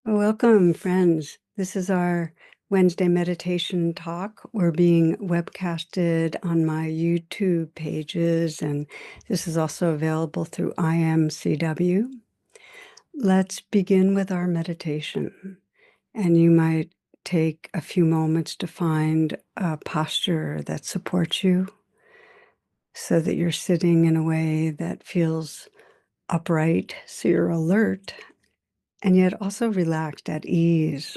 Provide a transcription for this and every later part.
Welcome, friends. This is our Wednesday meditation talk. We're being webcasted on my YouTube pages, and this is also available through IMCW. Let's begin with our meditation. And you might take a few moments to find a posture that supports you so that you're sitting in a way that feels upright, so you're alert, and yet also relaxed at ease.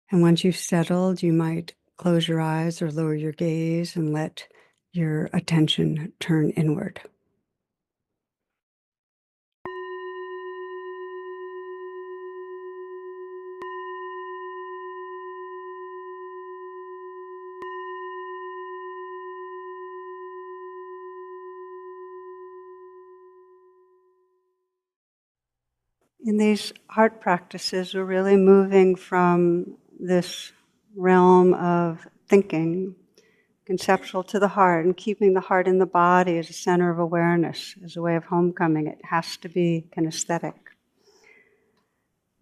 And once you've settled, you might close your eyes or lower your gaze and let your attention turn inward. In these heart practices, we're really moving from this realm of thinking, conceptual, to the heart, and keeping the heart in the body as a center of awareness, as a way of homecoming. It has to be kinesthetic.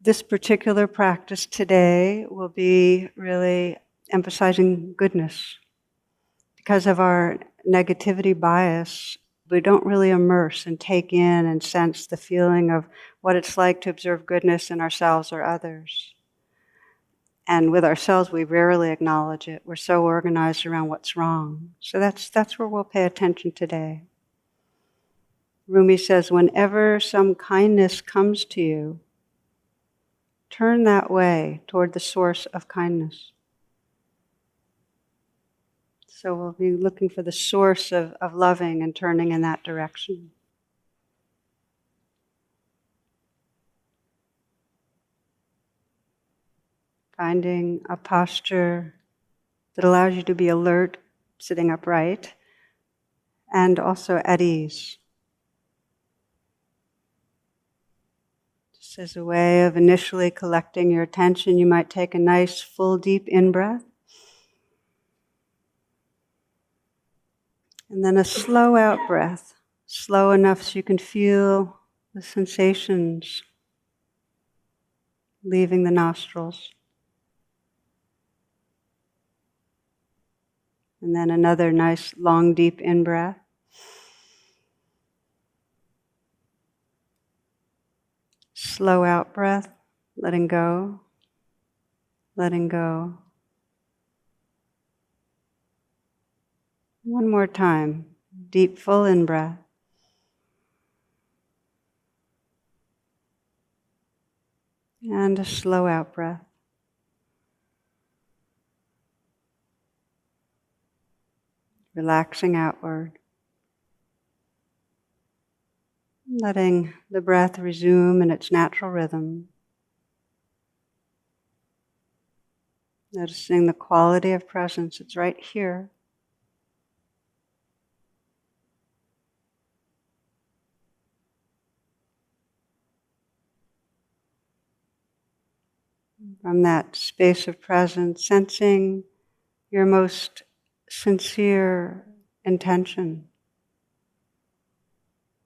This particular practice today will be really emphasizing goodness. Because of our negativity bias, we don't really immerse and take in and sense the feeling of what it's like to observe goodness in ourselves or others. And with ourselves, we rarely acknowledge it. We're so organized around what's wrong. So that's where we'll pay attention today. Rumi says, whenever some kindness comes to you, turn that way toward the source of kindness. So we'll be looking for the source of loving and turning in that direction. Finding a posture that allows you to be alert, sitting upright, and also at ease. Just as a way of initially collecting your attention, you might take a nice, full, deep in-breath. And then a slow out-breath, slow enough so you can feel the sensations leaving the nostrils. And then another nice, long, deep in-breath. Slow out-breath, letting go, letting go. One more time, deep, full in-breath. And a slow out-breath. Relaxing outward. Letting the breath resume in its natural rhythm. Noticing the quality of presence. It's right here. From that space of presence, sensing your most sincere intention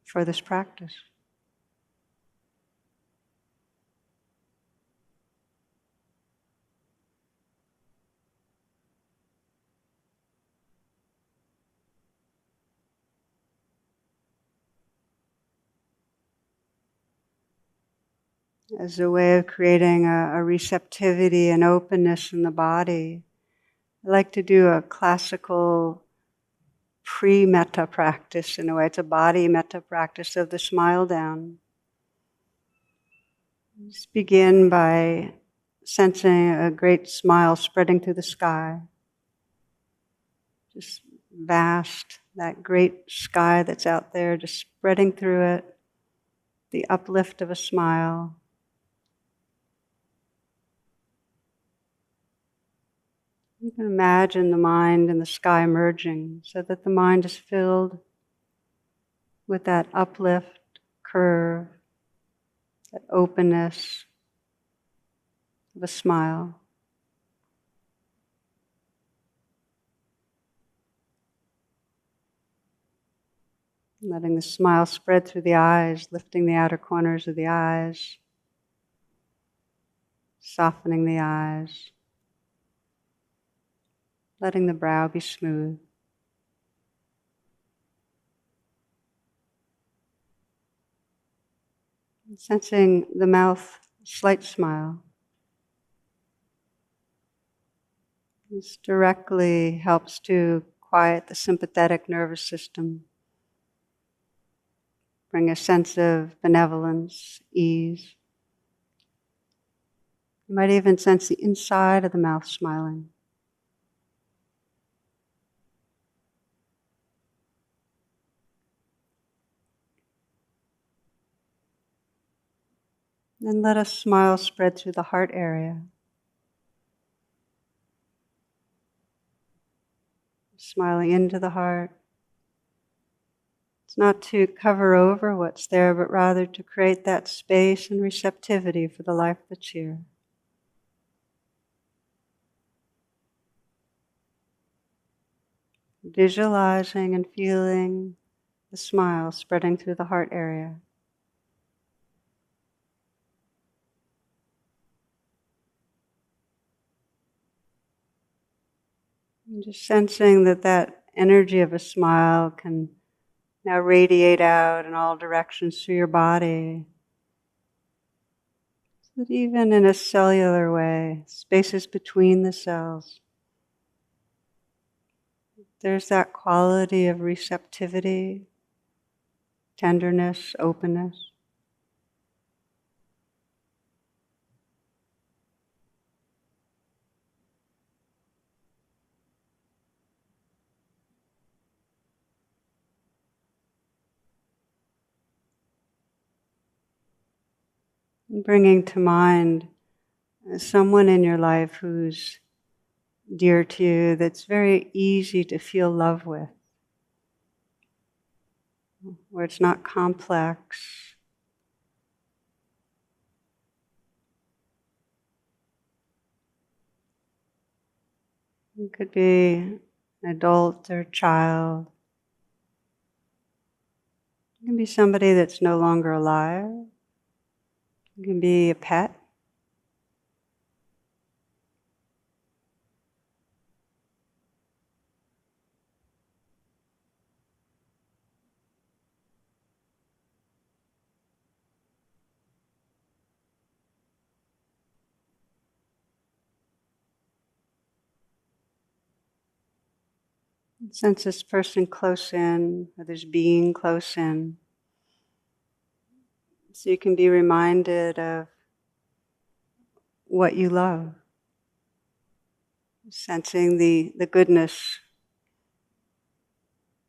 for this practice. As a way of creating a receptivity and openness in the body, I like to do a classical pre-metta practice in a way. It's a body metta practice of the smile down. Just begin by sensing a great smile spreading through the sky. Just vast, that great sky that's out there, just spreading through it, the uplift of a smile. You can imagine the mind and the sky merging so that the mind is filled with that uplift, curve, that openness of a smile. Letting the smile spread through the eyes, lifting the outer corners of the eyes, softening the eyes, letting the brow be smooth. Sensing the mouth, slight smile. This directly helps to quiet the sympathetic nervous system, bring a sense of benevolence, ease. You might even sense the inside of the mouth smiling. Then let a smile spread through the heart area. Smiling into the heart. It's not to cover over what's there, but rather to create that space and receptivity for the life that's here. Visualizing and feeling the smile spreading through the heart area. And just sensing that that energy of a smile can now radiate out in all directions through your body. So that even in a cellular way, spaces between the cells, there's that quality of receptivity, tenderness, openness. And bringing to mind someone in your life who's dear to you, that's very easy to feel love with, where it's not complex. It could be an adult or a child. It can be somebody that's no longer alive. It can be a pet. Sense this person close in, or this being close in. So you can be reminded of what you love. Sensing the goodness,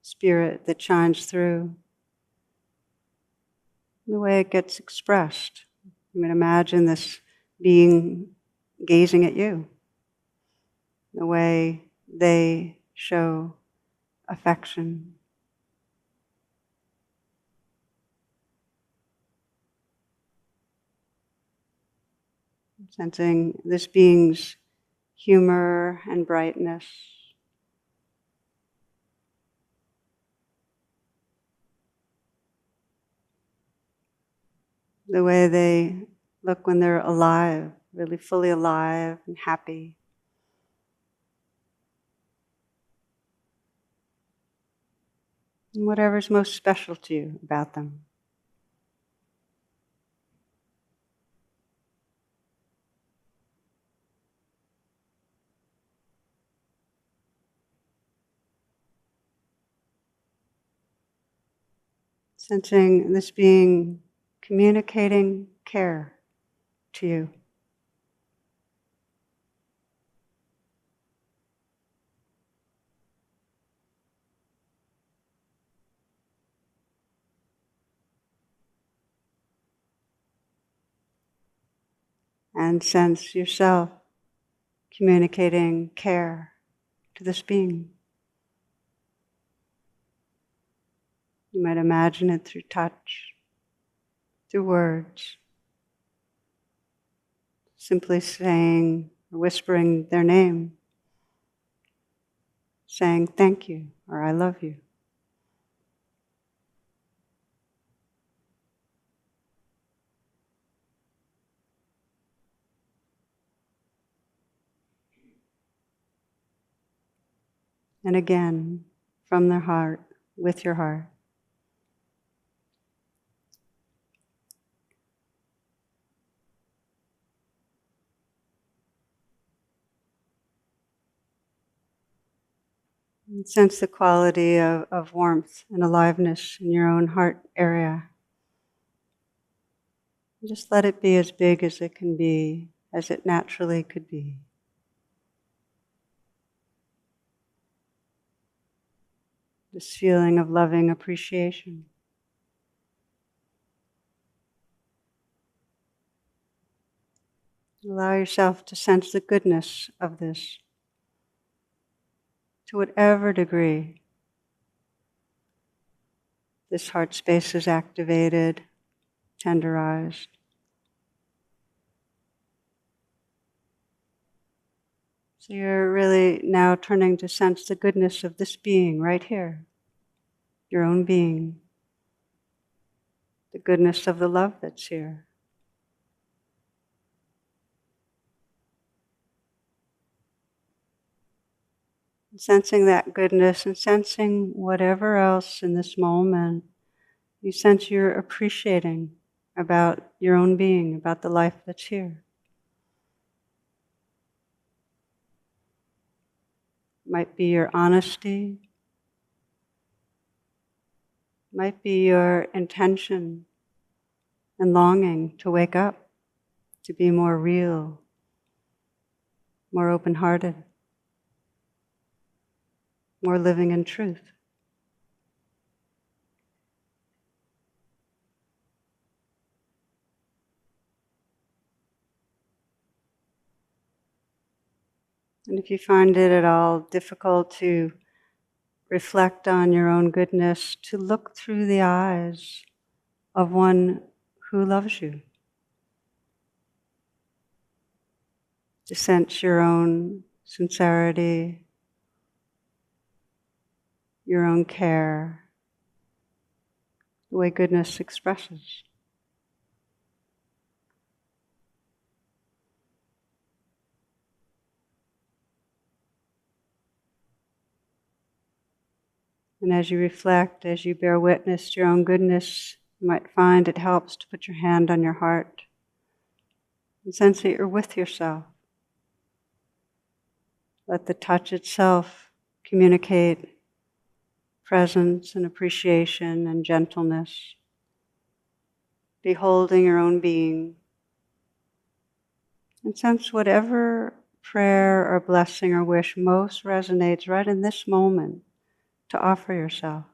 spirit that shines through. The way it gets expressed. You might imagine this being gazing at you. The way they show affection. Sensing this being's humor and brightness. The way they look when they're alive, really fully alive and happy. And whatever's most special to you about them. Sensing this being communicating care to you. And sense yourself communicating care to this being. You might imagine it through touch, through words, simply saying or whispering their name, saying thank you or I love you. and again from their heart, with your heart. And sense the quality of warmth and aliveness in your own heart area. Just let it be as big as it can be, as it naturally could be. This feeling of loving appreciation. Allow yourself to sense the goodness of this to whatever degree this heart space is activated, tenderized. So you're really now turning to sense the goodness of this being right here, your own being, the goodness of the love that's here. And sensing that goodness and sensing whatever else in this moment you sense you're appreciating about your own being, about the life that's here. Might be your honesty, might be your intention and longing to wake up, to be more real, more open-hearted, more living in truth. And if you find it at all difficult to reflect on your own goodness, to look through the eyes of one who loves you, to sense your own sincerity, your own care, the way goodness expresses. And as you reflect, as you bear witness to your own goodness, you might find it helps to put your hand on your heart and sense that you're with yourself. Let the touch itself communicate presence and appreciation and gentleness. Beholding your own being. And sense whatever prayer or blessing or wish most resonates right in this moment to offer yourself.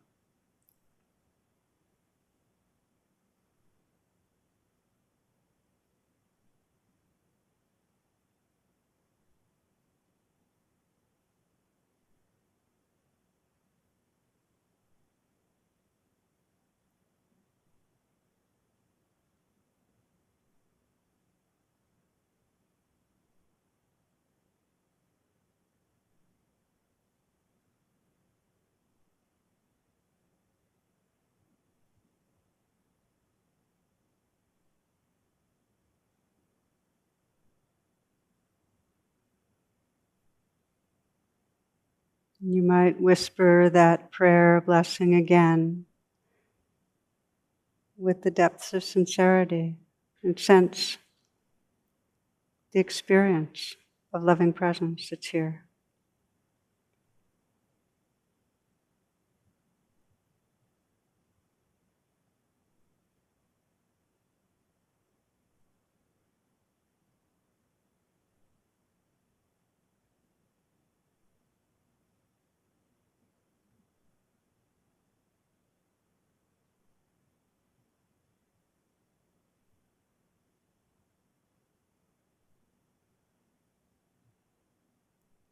You might whisper that prayer or blessing again with the depths of sincerity and sense the experience of loving presence that's here.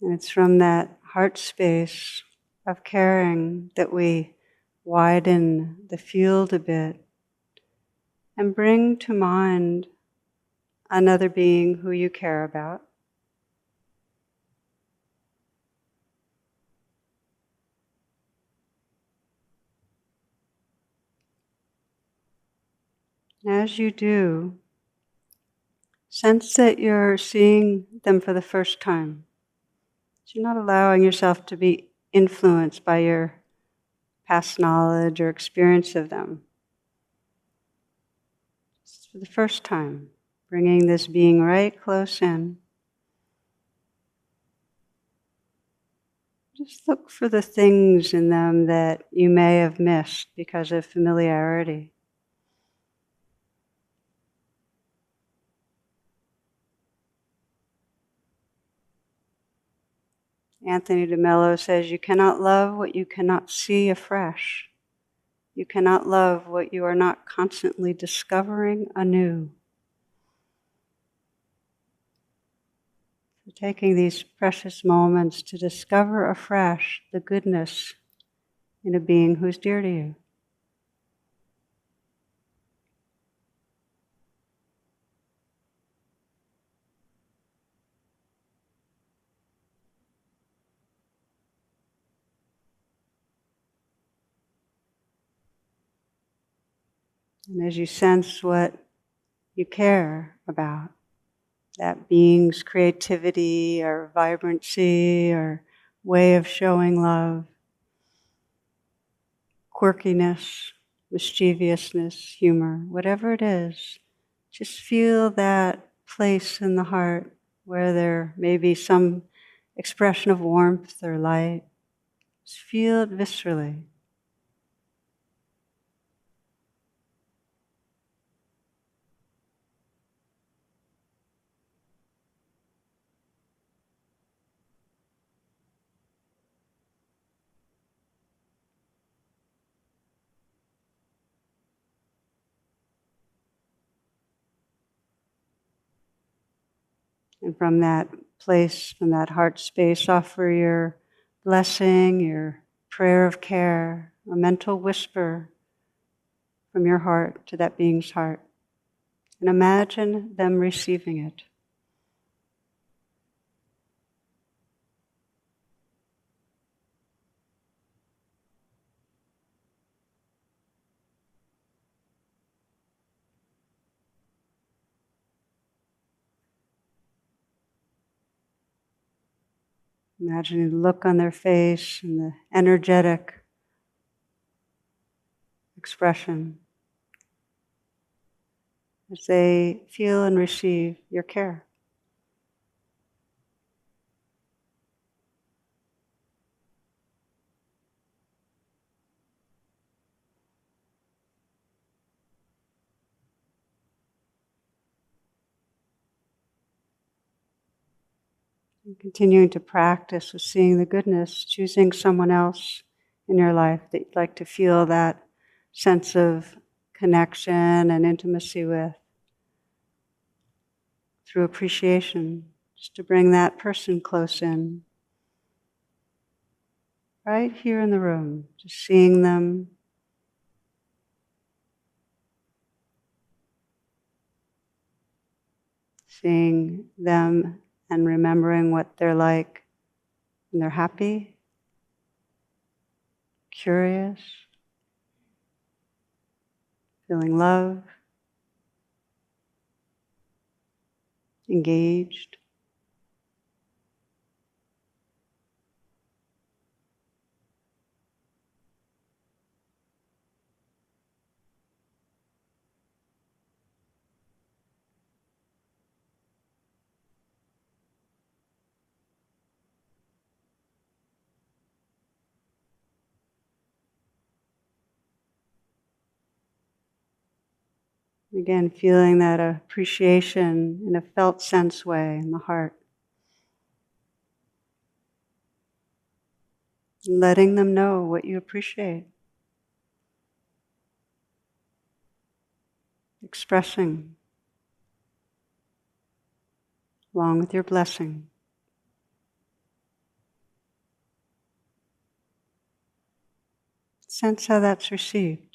And it's from that heart space of caring that we widen the field a bit and bring to mind another being who you care about. As you do, sense that you're seeing them for the first time. So you're not allowing yourself to be influenced by your past knowledge or experience of them. Just for the first time, bringing this being right close in. Just look for the things in them that you may have missed because of familiarity. Anthony de Mello says, you cannot love what you cannot see afresh. You cannot love what you are not constantly discovering anew. So taking these precious moments to discover afresh the goodness in a being who's dear to you. And as you sense what you care about, that being's creativity or vibrancy or way of showing love, quirkiness, mischievousness, humor, whatever it is, just feel that place in the heart where there may be some expression of warmth or light. Just feel it viscerally. And from that place, from that heart space, offer your blessing, your prayer of care, a mental whisper from your heart to that being's heart. And imagine them receiving it. Imagining the look on their face and the energetic expression as they feel and receive your care. And continuing to practice with seeing the goodness, choosing someone else in your life that you'd like to feel that sense of connection and intimacy with through appreciation, just to bring that person close in, right here in the room, just seeing them, and remembering what they're like when they're happy, curious, feeling love, engaged. Again, feeling that appreciation in a felt sense way in the heart. Letting them know what you appreciate. Expressing along with your blessing. Sense how that's received.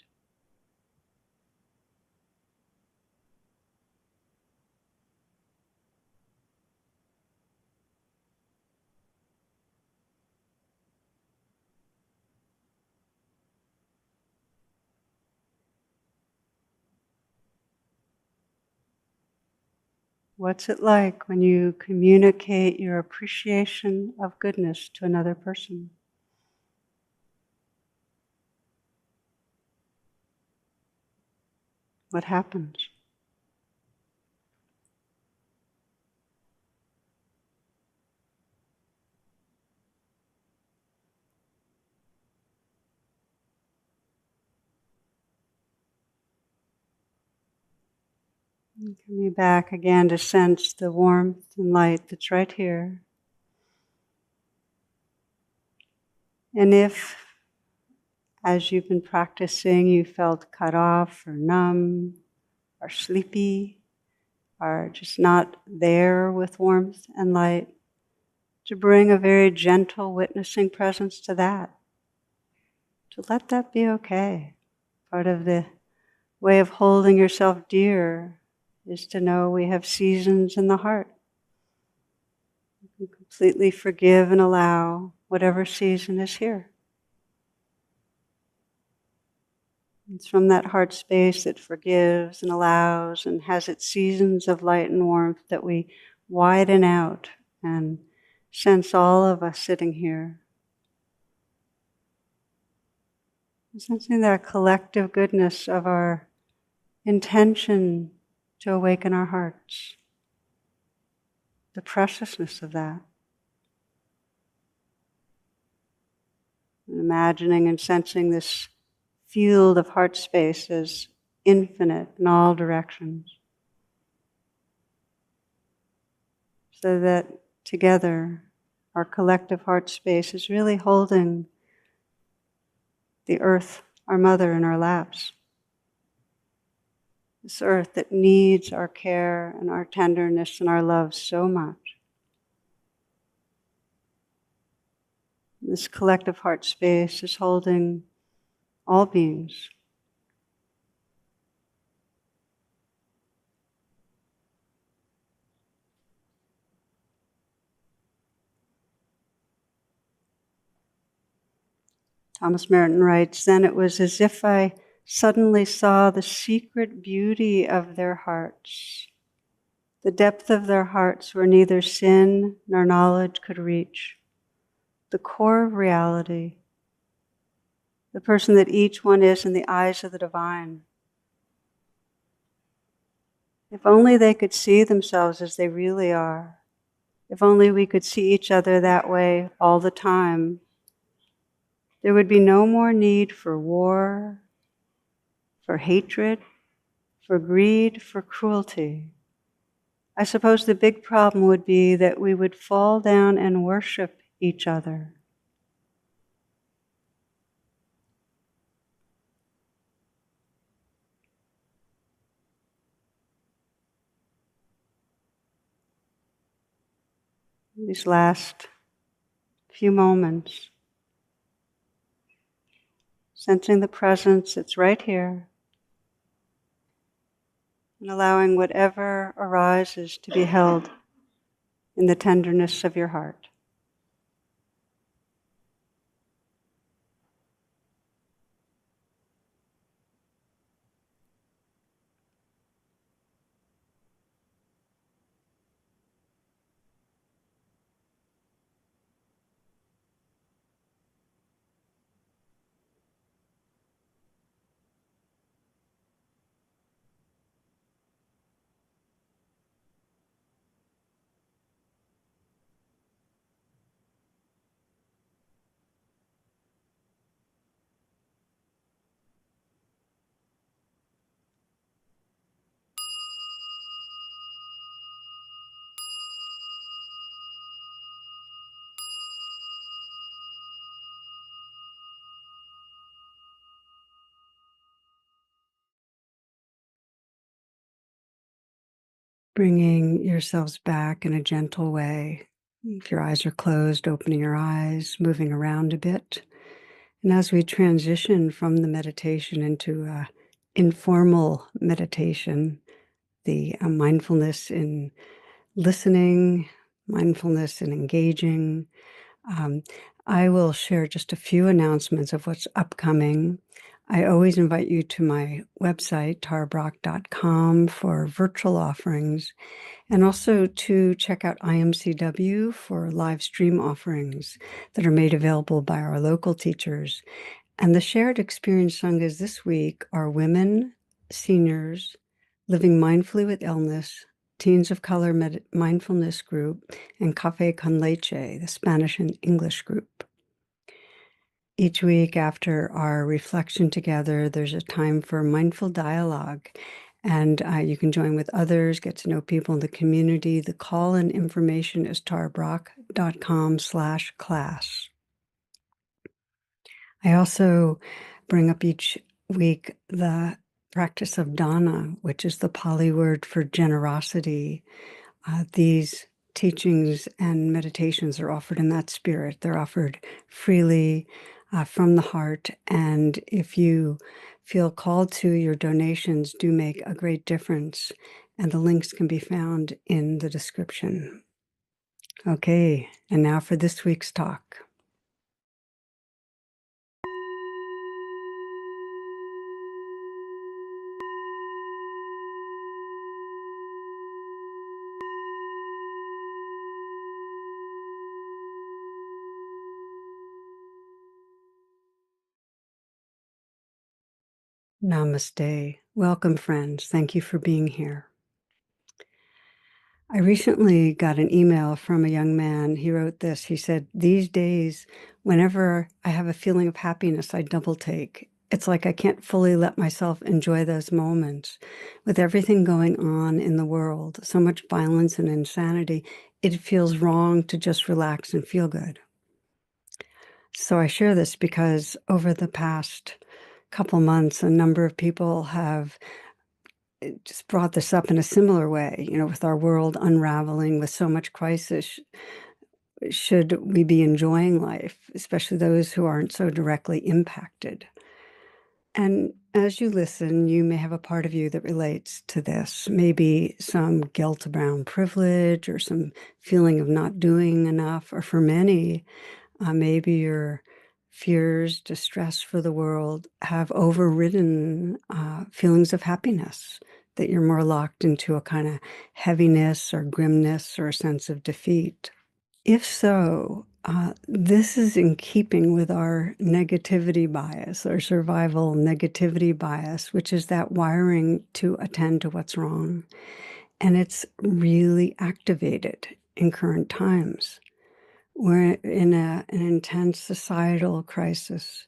What's it like when you communicate your appreciation of goodness to another person? what happens. And coming back again to sense the warmth and light that's right here. And if, as you've been practicing, you felt cut off or numb or sleepy or just not there with warmth and light, to bring a very gentle witnessing presence to that, to let that be okay. Part of the way of holding yourself dear is to know we have seasons in the heart. You can completely forgive and allow whatever season is here. It's from that heart space that forgives and allows and has its seasons of light and warmth that we widen out and sense all of us sitting here. Sensing that collective goodness of our intention to awaken our hearts, the preciousness of that. And imagining and sensing this field of heart space as infinite in all directions. So that together, our collective heart space is really holding the earth, our mother, in our laps. This earth that needs our care and our tenderness and our love so much. This collective heart space is holding all beings. Thomas Merton writes, "Then it was as if I suddenly saw the secret beauty of their hearts, the depth of their hearts where neither sin nor knowledge could reach, the core of reality, the person that each one is in the eyes of the divine. If only they could see themselves as they really are, if only we could see each other that way all the time, there would be no more need for war, for hatred, for greed, for cruelty. I suppose the big problem would be that we would fall down and worship each other." These last few moments, sensing the presence that's right here, and allowing whatever arises to be held in the tenderness of your heart. Bringing yourselves back in a gentle way. If your eyes are closed, opening your eyes, moving around a bit. And as we transition from the meditation into a informal meditation, the mindfulness in listening, mindfulness in engaging, um, I will share just a few announcements of what's upcoming. I always invite you to my website, tarabrach.com, for virtual offerings, and also to check out IMCW for live stream offerings that are made available by our local teachers. And the shared experience sanghas this week are women, seniors, living mindfully with illness, teens of color mindfulness group, and Café con Leche, the Spanish and English group. Each week after our reflection together, there's a time for mindful dialogue, and you can join with others, get to know people in the community. The call and information is tarabrach.com/class. I also bring up each week the practice of dana, which is the Pali word for generosity. These teachings and meditations are offered in that spirit. They're offered freely from the heart. And if you feel called to, your donations do make a great difference. And the links can be found in the description. Okay, and now for this week's talk. Namaste. Welcome, friends. Thank you for being here. I recently got an email from a young man. He wrote this. He said, "These days, whenever I have a feeling of happiness, I double take. It's like I can't fully let myself enjoy those moments. With everything going on in the world, so much violence and insanity, it feels wrong to just relax and feel good." So I share this because over the past couple months, a number of people have just brought this up in a similar way, with our world unraveling with so much crisis. Should we be enjoying life, especially those who aren't so directly impacted? And as you listen, you may have a part of you that relates to this, maybe some guilt around privilege or some feeling of not doing enough, or for many, maybe your fears, distress for the world have overridden feelings of happiness, that you're more locked into a kind of heaviness or grimness or a sense of defeat. If so, this is in keeping with our negativity bias, our survival negativity bias, which is that wiring to attend to what's wrong. And it's really activated in current times. We're in an intense societal crisis,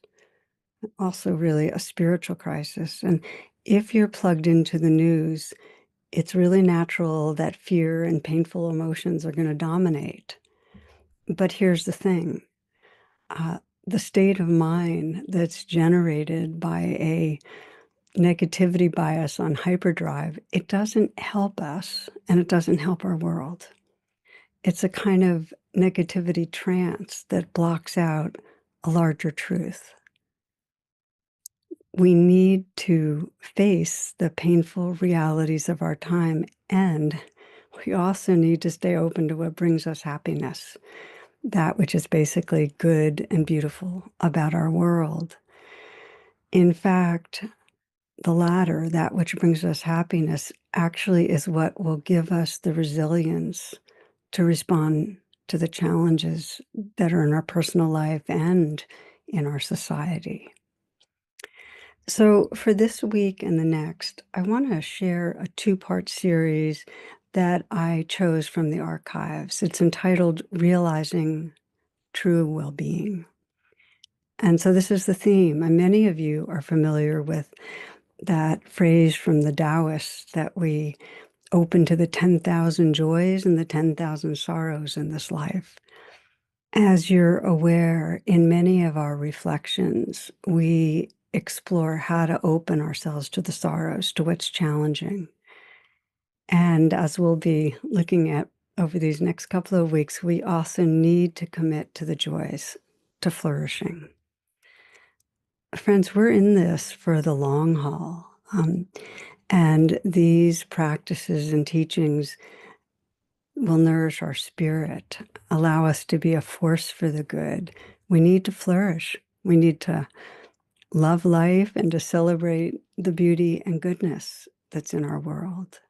also really a spiritual crisis. And if you're plugged into the news, it's really natural that fear and painful emotions are going to dominate. But here's the thing. The state of mind that's generated by a negativity bias on hyperdrive, it doesn't help us and it doesn't help our world. It's a kind of negativity trance that blocks out a larger truth. We need to face the painful realities of our time, and we also need to stay open to what brings us happiness, that which is basically good and beautiful about our world. In fact, the latter, that which brings us happiness, actually is what will give us the resilience to respond to the challenges that are in our personal life and in our society. So for this week and the next, I want to share a two-part series that I chose from the archives. It's entitled Realizing True Well-Being. And so this is the theme. And many of you are familiar with that phrase from the Taoists that we open to the 10,000 joys and the 10,000 sorrows in this life. As you're aware, in many of our reflections, we explore how to open ourselves to the sorrows, to what's challenging. And as we'll be looking at over these next couple of weeks, we also need to commit to the joys, to flourishing. Friends, we're in this for the long haul. And these practices and teachings will nourish our spirit, allow us to be a force for the good. We need to flourish. We need to love life and to celebrate the beauty and goodness that's in our world.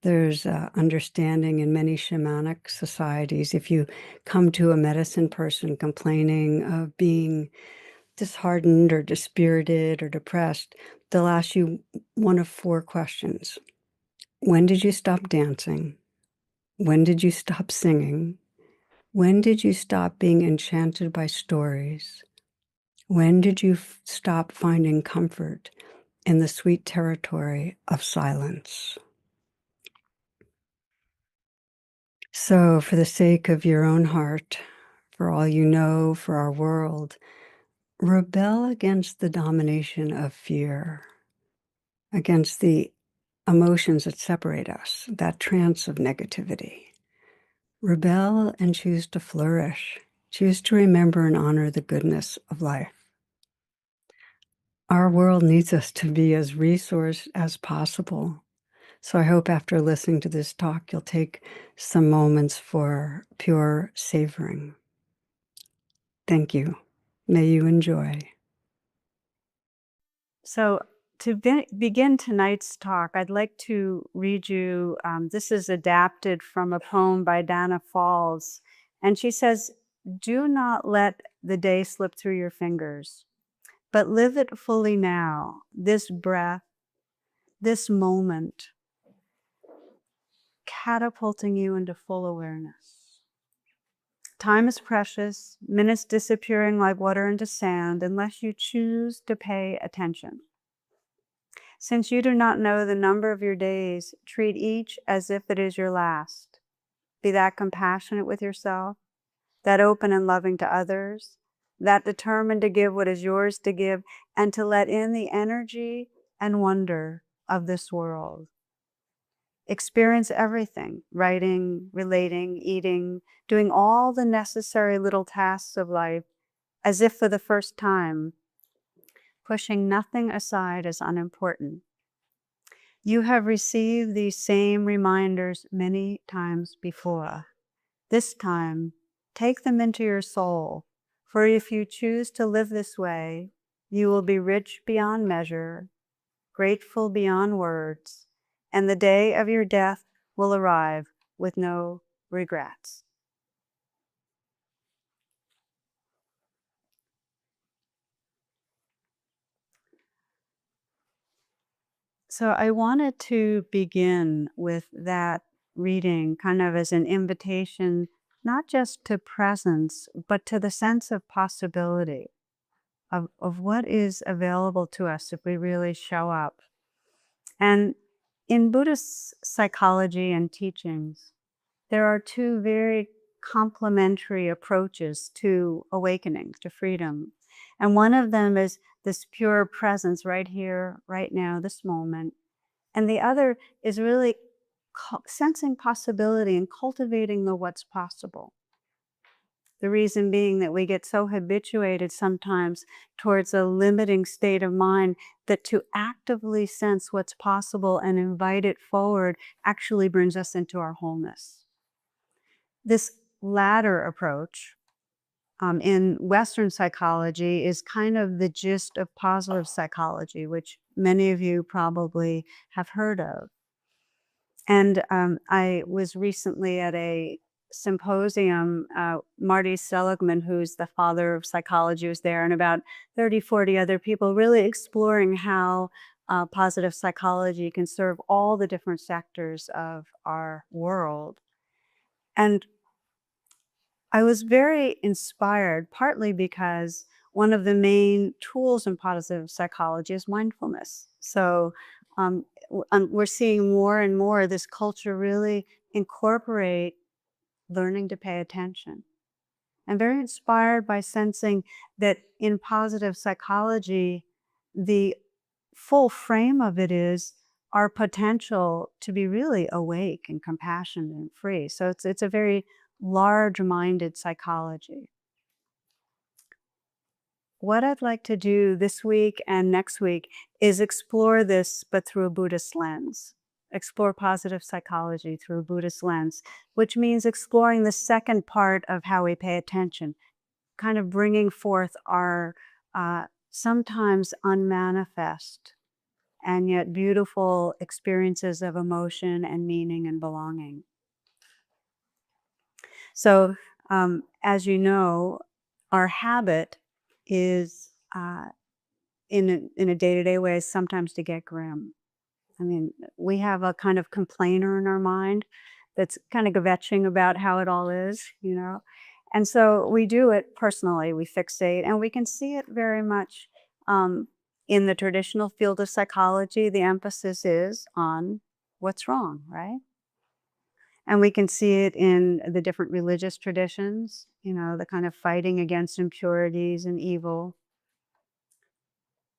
There's understanding in many shamanic societies. If you come to a medicine person complaining of being disheartened or dispirited or depressed, they'll ask you one of 4 questions. When did you stop dancing? When did you stop singing? When did you stop being enchanted by stories? When did you stop finding comfort in the sweet territory of silence? So, for the sake of your own heart, for all you know, for our world, rebel against the domination of fear, against the emotions that separate us, that trance of negativity. Rebel and choose to flourish. Choose to remember and honor the goodness of life. Our world needs us to be as resourced as possible. So I hope after listening to this talk, you'll take some moments for pure savoring. Thank you. May you enjoy. So to begin tonight's talk, I'd like to read you, this is adapted from a poem by Dana Falls. And she says, "Do not let the day slip through your fingers, but live it fully now, this breath, this moment, catapulting you into full awareness. Time is precious, minutes disappearing like water into sand unless you choose to pay attention. Since you do not know the number of your days, treat each as if it is your last. Be that compassionate with yourself, that open and loving to others, that determined to give what is yours to give, and to let in the energy and wonder of this world. Experience everything, writing, relating, eating, doing all the necessary little tasks of life as if for the first time, pushing nothing aside as unimportant. You have received these same reminders many times before. This time, take them into your soul, for if you choose to live this way, you will be rich beyond measure, grateful beyond words, and the day of your death will arrive with no regrets." So I wanted to begin with that reading kind of as an invitation, not just to presence, but to the sense of possibility of what is available to us if we really show up. And in Buddhist psychology and teachings, there are 2 very complementary approaches to awakening, to freedom. And one of them is this pure presence right here, right now, this moment. And the other is really sensing possibility and cultivating the what's possible. The reason being that we get so habituated sometimes towards a limiting state of mind that to actively sense what's possible and invite it forward actually brings us into our wholeness. This latter approach in Western psychology is kind of the gist of positive psychology, which many of you probably have heard of. And I was recently at a symposium. Marty Seligman, who's the father of psychology, was there, and about 30, 40 other people really exploring how positive psychology can serve all the different sectors of our world. And I was very inspired, partly because one of the main tools in positive psychology is mindfulness. So we're seeing more and more this culture really incorporate learning to pay attention. I'm very inspired by sensing that in positive psychology, the full frame of it is our potential to be really awake and compassionate and free. So it's a very large-minded psychology. What I'd like to do this week and next week is explore this, but through a Buddhist lens. Explore positive psychology through a Buddhist lens, which means exploring the second part of how we pay attention, kind of bringing forth our sometimes unmanifest and yet beautiful experiences of emotion and meaning and belonging. So, as you know, our habit is in a day-to-day way is sometimes to get grim. I mean, we have a kind of complainer in our mind that's kind of kvetching about how it all is, you know? And so we do it personally, we fixate, and we can see it very much in the traditional field of psychology. The emphasis is on what's wrong, right? And we can see it in the different religious traditions, you know, the kind of fighting against impurities and evil.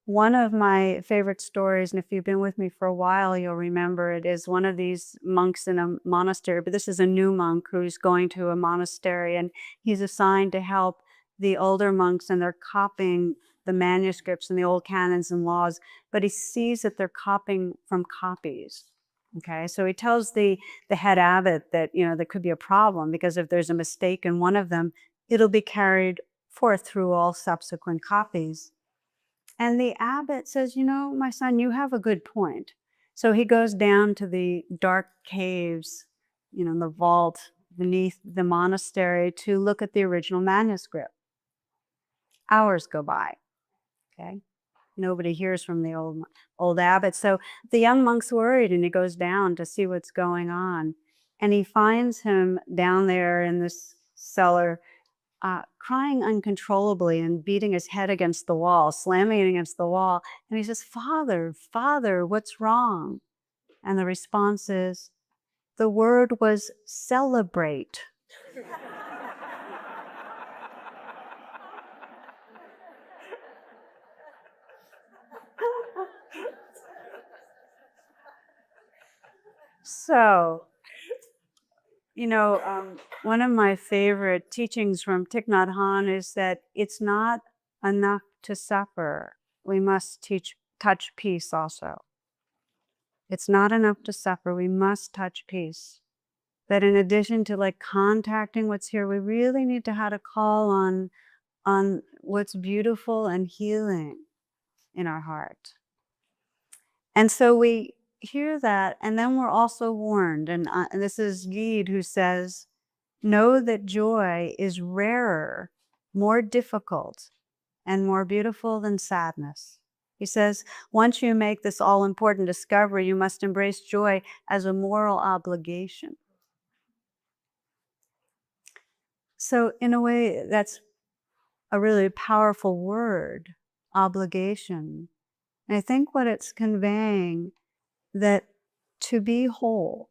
One of my favorite stories, and if you've been with me for a while, you'll remember it, is one of these monks in a monastery, but this is a new monk who's going to a monastery, and he's assigned to help the older monks, and they're copying the manuscripts and the old canons and laws, but he sees that they're copying from copies. Okay, so he tells the head abbot that, you know, there could be a problem because if there's a mistake in one of them, it'll be carried forth through all subsequent copies. And the abbot says, you know, my son, you have a good point. So he goes down to the dark caves, you know, in the vault beneath the monastery to look at the original manuscript. Hours go by, okay? Nobody hears from the old abbot. So the young monk's worried and he goes down to see what's going on. And he finds him down there in this cellar crying uncontrollably and beating his head against the wall, slamming it against the wall. And he says, Father, Father, what's wrong? And the response is, the word was celebrate. So, you know, one of my favorite teachings from Thich Nhat Hanh is that it's not enough to suffer. We must touch peace also. It's not enough to suffer. We must touch peace. That in addition to like contacting what's here, we really need to how to call on what's beautiful and healing in our heart. And so we hear that, and then we're also warned, and this is Gide who says, know that joy is rarer, more difficult, and more beautiful than sadness. He says, once you make this all-important discovery, you must embrace joy as a moral obligation. So in a way, that's a really powerful word, obligation. And I think what it's conveying that to be whole,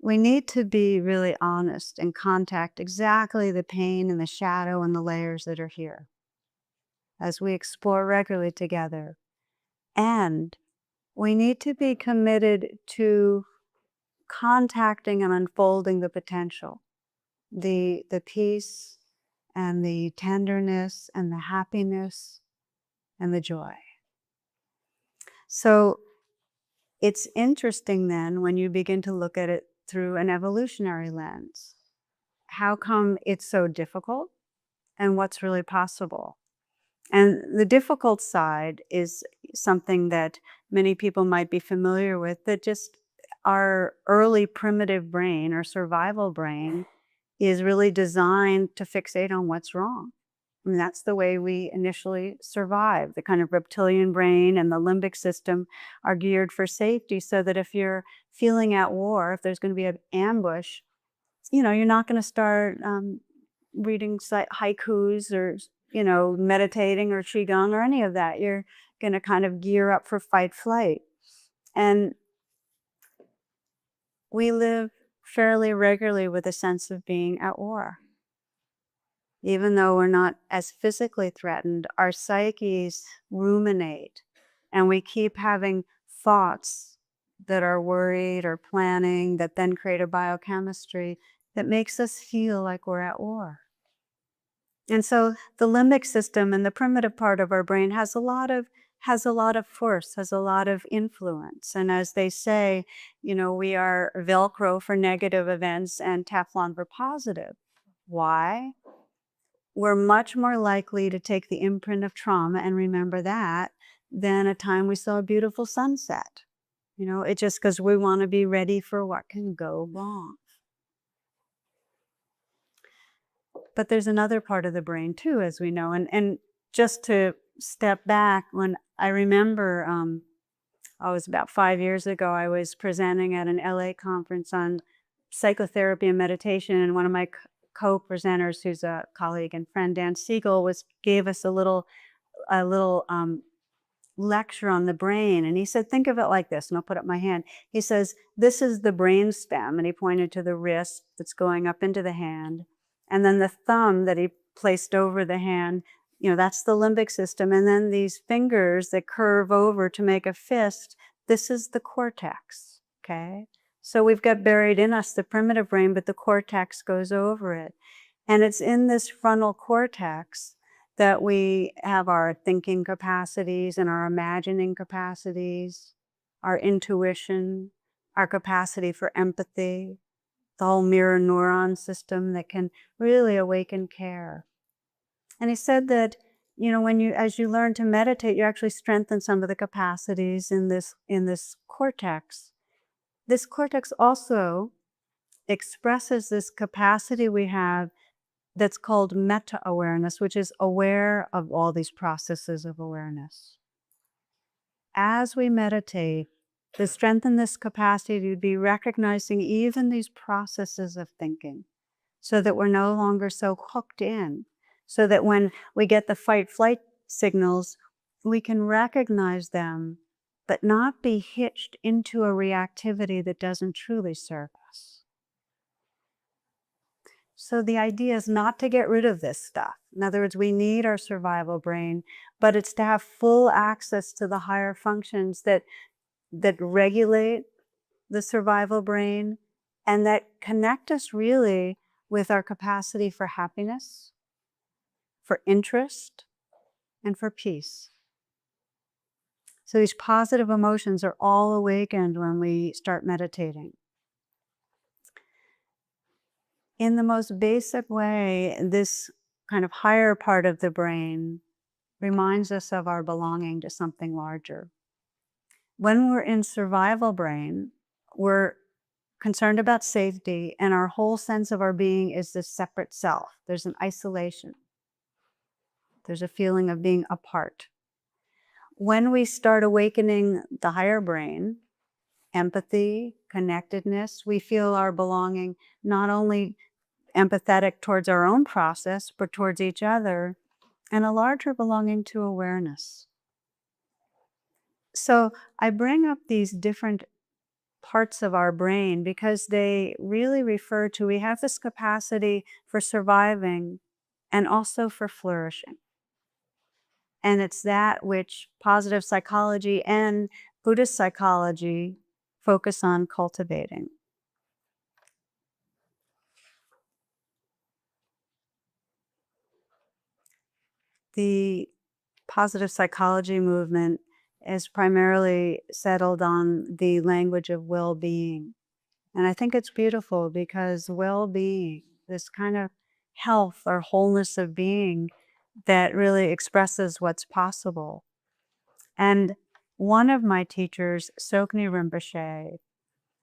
we need to be really honest and contact exactly the pain and the shadow and the layers that are here as we explore regularly together. And we need to be committed to contacting and unfolding the potential, the peace and the tenderness and the happiness and the joy. So it's interesting then when you begin to look at it through an evolutionary lens. How come it's so difficult and what's really possible? And the difficult side is something that many people might be familiar with, that just our early primitive brain or survival brain is really designed to fixate on what's wrong. I mean, that's the way we initially survived. The kind of reptilian brain and the limbic system are geared for safety so that if you're feeling at war, if there's going to be an ambush, you know, you're not going to start reading haikus or, you know, meditating or qigong or any of that. You're going to kind of gear up for fight, flight. And we live fairly regularly with a sense of being at war. Even though we're not as physically threatened, our psyches ruminate and we keep having thoughts that are worried or planning that then create a biochemistry that makes us feel like we're at war. And so the limbic system and the primitive part of our brain has a lot of force, has a lot of influence. And as they say, you know, we are Velcro for negative events and Teflon for positive. Why? We're much more likely to take the imprint of trauma and remember that than a time we saw a beautiful sunset. You know, it's just because we want to be ready for what can go wrong. But there's another part of the brain too, as we know, and just to step back, when I remember, I was about 5 years ago, I was presenting at an LA conference on psychotherapy and meditation, and one of my co-presenters, who's a colleague and friend, Dan Siegel, gave us a little lecture on the brain. And he said, think of it like this, and I'll put up my hand. He says, this is the brain stem, and he pointed to the wrist that's going up into the hand. And then the thumb that he placed over the hand, that's the limbic system. And then these fingers that curve over to make a fist, this is the cortex, okay? So we've got buried in us the primitive brain, but the cortex goes over it. And it's in this frontal cortex that we have our thinking capacities and our imagining capacities, our intuition, our capacity for empathy, the whole mirror neuron system that can really awaken care. And he said that, as you learn to meditate, you actually strengthen some of the capacities in this cortex. This cortex also expresses this capacity we have that's called meta-awareness, which is aware of all these processes of awareness. As we meditate, to strengthen this capacity to be recognizing even these processes of thinking, so that we're no longer so hooked in, so that when we get the fight-flight signals, we can recognize them, but not be hitched into a reactivity that doesn't truly serve us. So the idea is not to get rid of this stuff. In other words, we need our survival brain, but it's to have full access to the higher functions that regulate the survival brain and that connect us really with our capacity for happiness, for interest, and for peace. So these positive emotions are all awakened when we start meditating. In the most basic way, this kind of higher part of the brain reminds us of our belonging to something larger. When we're in survival brain, we're concerned about safety, and our whole sense of our being is this separate self. There's an isolation. There's a feeling of being apart. When we start awakening the higher brain, empathy, connectedness, we feel our belonging, not only empathetic towards our own process, but towards each other, and a larger belonging to awareness. So I bring up these different parts of our brain because they really refer to, we have this capacity for surviving and also for flourishing. And it's that which positive psychology and Buddhist psychology focus on cultivating. The positive psychology movement is primarily settled on the language of well-being. And I think it's beautiful because well-being, this kind of health or wholeness of being that really expresses what's possible. And one of my teachers, Sokni Rinpoche,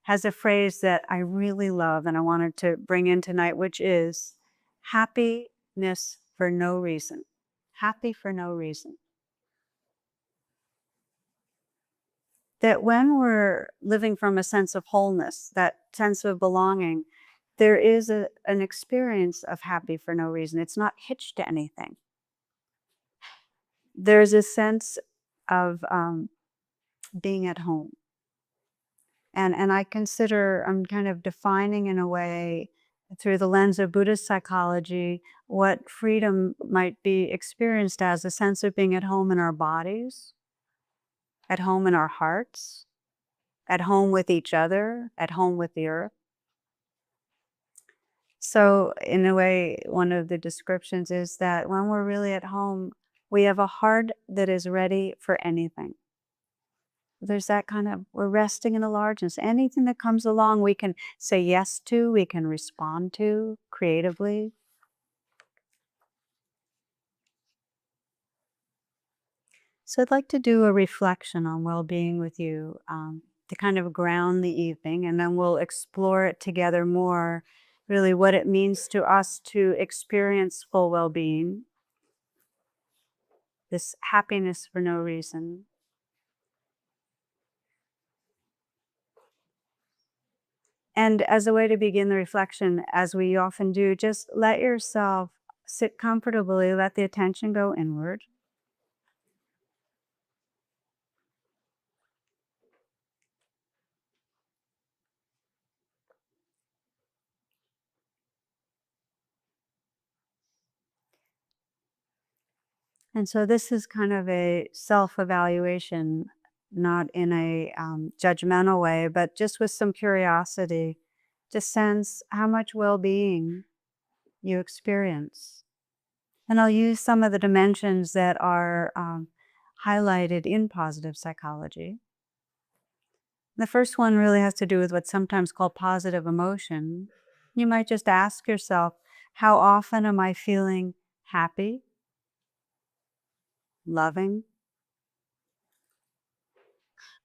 has a phrase that I really love and I wanted to bring in tonight, which is happiness for no reason. Happy for no reason. That when we're living from a sense of wholeness, that sense of belonging, there is an experience of happy for no reason. It's not hitched to anything. There's a sense of being at home. And I consider, I'm kind of defining in a way through the lens of Buddhist psychology what freedom might be experienced as, a sense of being at home in our bodies, at home in our hearts, at home with each other, at home with the earth. So in a way, one of the descriptions is that when we're really at home, we have a heart that is ready for anything. There's that kind of, we're resting in a largeness. Anything that comes along, we can say yes to, we can respond to creatively. So I'd like to do a reflection on well-being with you to kind of ground the evening, and then we'll explore it together more, really what it means to us to experience full well-being. this happiness for no reason. And as a way to begin the reflection, as we often do, just let yourself sit comfortably, let the attention go inward. And so this is kind of a self-evaluation, not in a judgmental way, but just with some curiosity to sense how much well-being you experience. And I'll use some of the dimensions that are highlighted in positive psychology. The first one really has to do with what's sometimes called positive emotion. You might just ask yourself, how often am I feeling happy, loving,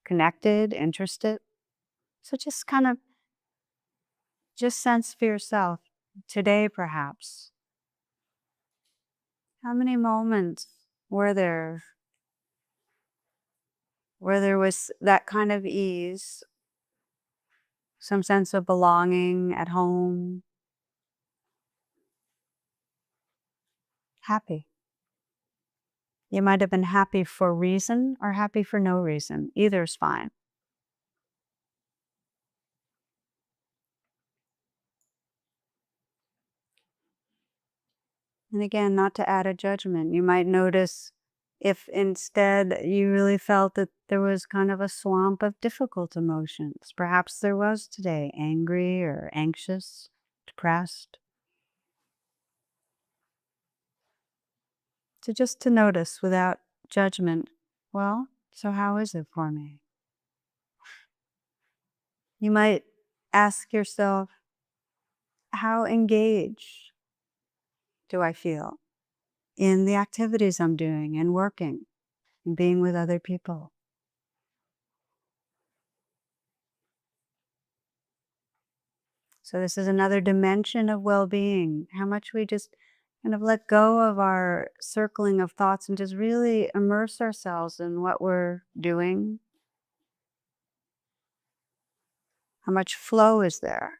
connected, interested? So just kind of just sense for yourself today, perhaps. How many moments were there where there was that kind of ease, some sense of belonging at home, happy? You might have been happy for reason or happy for no reason. Either is fine. And again, not to add a judgment. You might notice if instead you really felt that there was kind of a swamp of difficult emotions. Perhaps there was today, angry or anxious, depressed. So just to notice without judgment, well, so how is it for me? You might ask yourself, how engaged do I feel in the activities I'm doing and working and being with other people? So this is another dimension of well-being, how much we just kind of let go of our circling of thoughts and just really immerse ourselves in what we're doing. How much flow is there?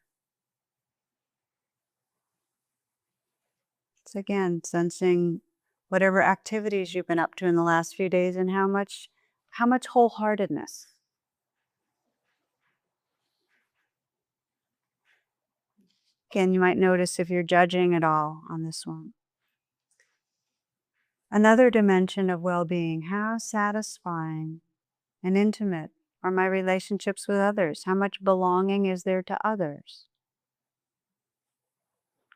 So again, sensing whatever activities you've been up to in the last few days and how much wholeheartedness. Again, you might notice if you're judging at all on this one. Another dimension of well-being, how satisfying and intimate are my relationships with others? How much belonging is there to others?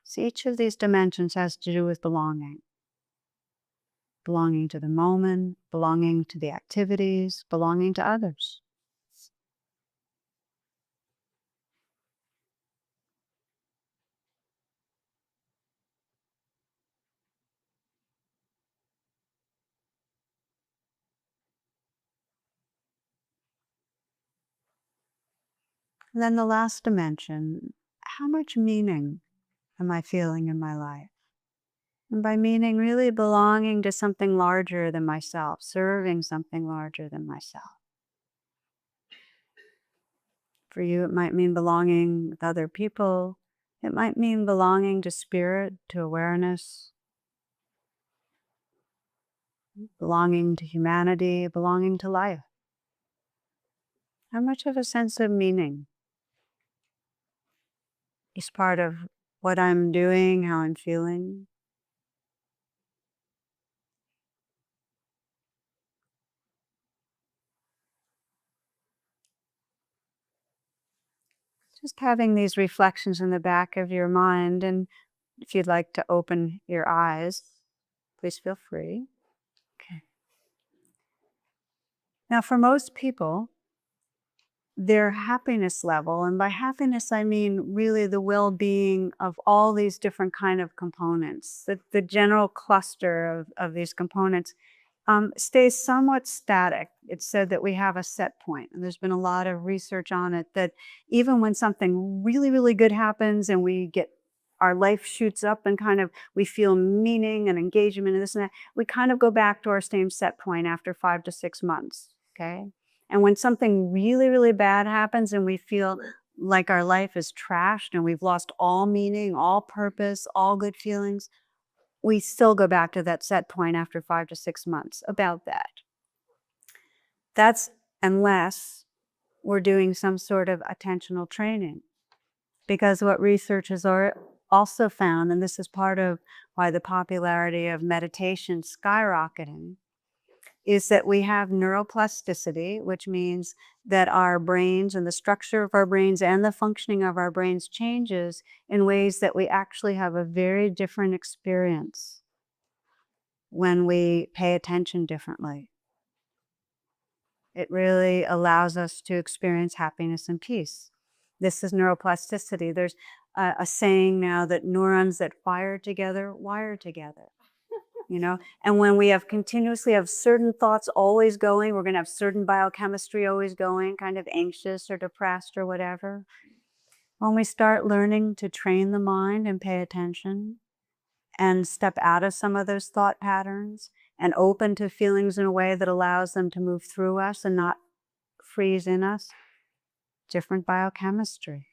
So each of these dimensions has to do with belonging. Belonging to the moment, belonging to the activities, belonging to others. And then the last dimension, how much meaning am I feeling in my life? And by meaning, really belonging to something larger than myself, serving something larger than myself. For you, it might mean belonging with other people. It might mean belonging to spirit, to awareness, belonging to humanity, belonging to life. How much of a sense of meaning is part of what I'm doing, how I'm feeling? Just having these reflections in the back of your mind, and if you'd like to open your eyes, please feel free. Okay. Now, for most people, their happiness level, and by happiness I mean really the well-being of all these different kind of components, the general cluster of these components stays somewhat static. It's said that we have a set point, and there's been a lot of research on it that even when something really, really good happens and we get our life shoots up and kind of we feel meaning and engagement and this and that, we kind of go back to our same set point after 5 to 6 months, okay? And when something really, really bad happens and we feel like our life is trashed and we've lost all meaning, all purpose, all good feelings, we still go back to that set point after 5 to 6 months about that. That's unless we're doing some sort of attentional training. Because what research has also found, and this is part of why the popularity of meditation skyrocketing, is that we have neuroplasticity, which means that our brains and the structure of our brains and the functioning of our brains changes in ways that we actually have a very different experience when we pay attention differently. It really allows us to experience happiness and peace. This is neuroplasticity. There's a saying now that neurons that fire together wire together. And when we continuously have certain thoughts always going, we're going to have certain biochemistry always going, kind of anxious or depressed or whatever. When we start learning to train the mind and pay attention and step out of some of those thought patterns and open to feelings in a way that allows them to move through us and not freeze in us, different biochemistry.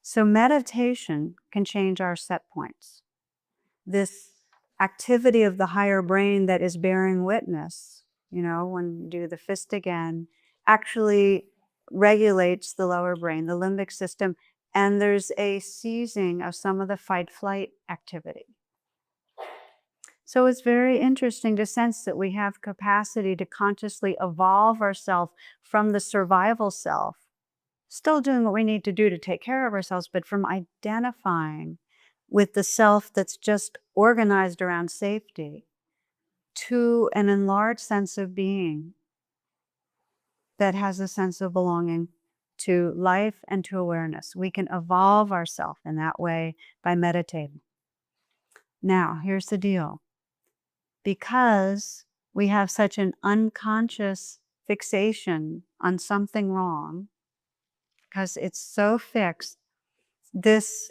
So meditation can change our set points. This activity of the higher brain that is bearing witness, when you do the fist again, actually regulates the lower brain, the limbic system, and there's a seizing of some of the fight-flight activity. So it's very interesting to sense that we have capacity to consciously evolve ourselves from the survival self, still doing what we need to do to take care of ourselves, but from identifying with the self that's just organized around safety to an enlarged sense of being that has a sense of belonging to life and to awareness. We can evolve ourselves in that way by meditating. Now, here's the deal. Because we have such an unconscious fixation on something wrong, because it's so fixed, this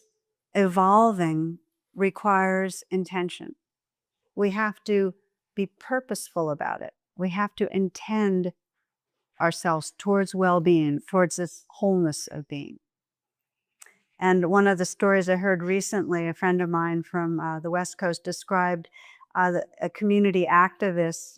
evolving requires intention. We have to be purposeful about it. We have to intend ourselves towards well-being, towards this wholeness of being. And one of the stories I heard recently, a friend of mine from the West Coast described a community activist.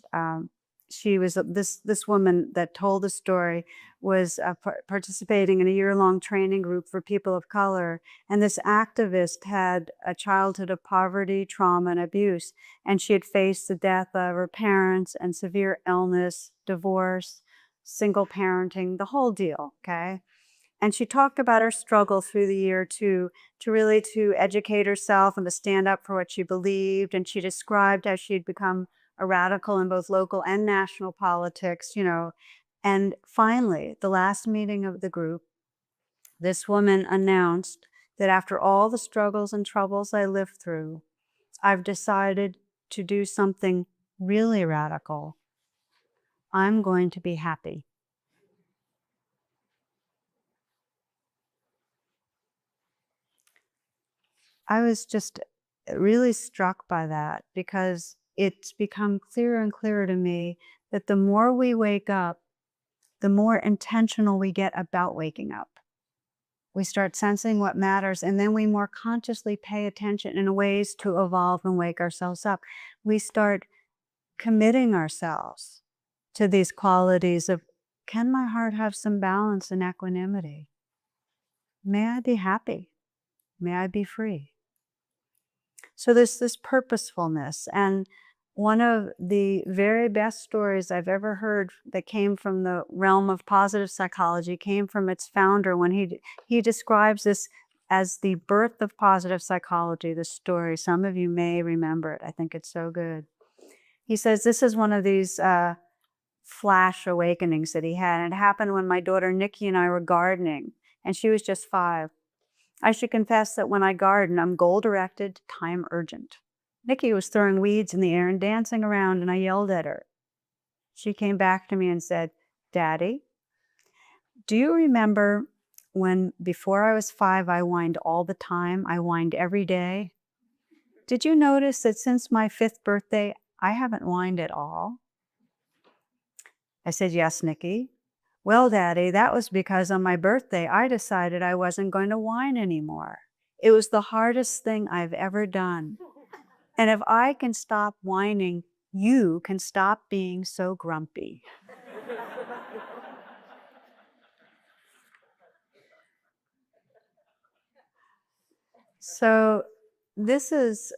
She was this woman that told the story was participating in a year-long training group for people of color. And this activist had a childhood of poverty, trauma, and abuse. And she had faced the death of her parents and severe illness, divorce, single parenting, the whole deal, okay? And she talked about her struggle through the year to really to educate herself and to stand up for what she believed. And she described how she'd become a radical in both local and national politics, And finally, the last meeting of the group, this woman announced that after all the struggles and troubles I lived through, I've decided to do something really radical. I'm going to be happy. I was just really struck by that because it's become clearer and clearer to me that the more we wake up, the more intentional we get about waking up. We start sensing what matters, and then we more consciously pay attention in ways to evolve and wake ourselves up. We start committing ourselves to these qualities of, can my heart have some balance and equanimity? May I be happy? May I be free? So there's this purposefulness. And one of the very best stories I've ever heard that came from the realm of positive psychology came from its founder when he describes this as the birth of positive psychology, the story. Some of you may remember it. I think it's so good. He says this is one of these flash awakenings that he had. And it happened when my daughter Nikki and I were gardening, and she was just 5. I should confess that when I garden, I'm goal-directed, time-urgent. Nikki was throwing weeds in the air and dancing around, and I yelled at her. She came back to me and said, "Daddy, do you remember when before I was 5, I whined all the time. I whined every day. Did you notice that since my 5th birthday, I haven't whined at all? I said, yes, Nikki. Well, Daddy, that was because on my birthday, I decided I wasn't going to whine anymore. It was the hardest thing I've ever done. And if I can stop whining, you can stop being so grumpy. So this is,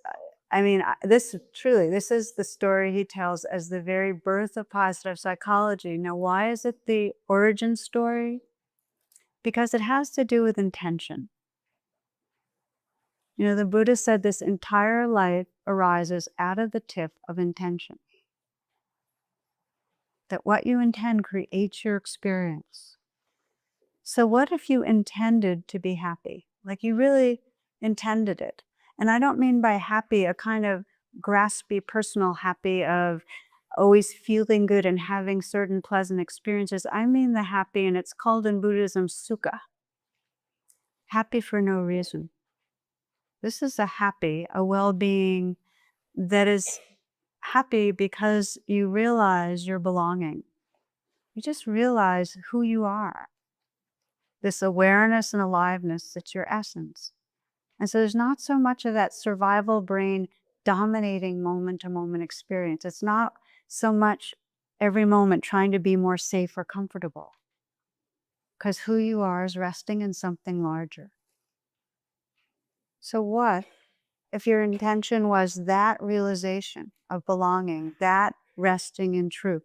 this truly, this is the story he tells as the very birth of positive psychology. Now, why is it the origin story? Because it has to do with intention. You know, the Buddha said this entire life arises out of the tip of intention. That what you intend creates your experience. So what if you intended to be happy? Like you really intended it. And I don't mean by happy a kind of graspy personal happy of always feeling good and having certain pleasant experiences. I mean the happy, and it's called in Buddhism sukha. Happy for no reason. This is a well-being that is happy because you realize your belonging. You just realize who you are. This awareness and aliveness, it's your essence. And so there's not so much of that survival brain dominating moment-to-moment experience. It's not so much every moment trying to be more safe or comfortable, because who you are is resting in something larger. So what if your intention was that realization of belonging, that resting in truth,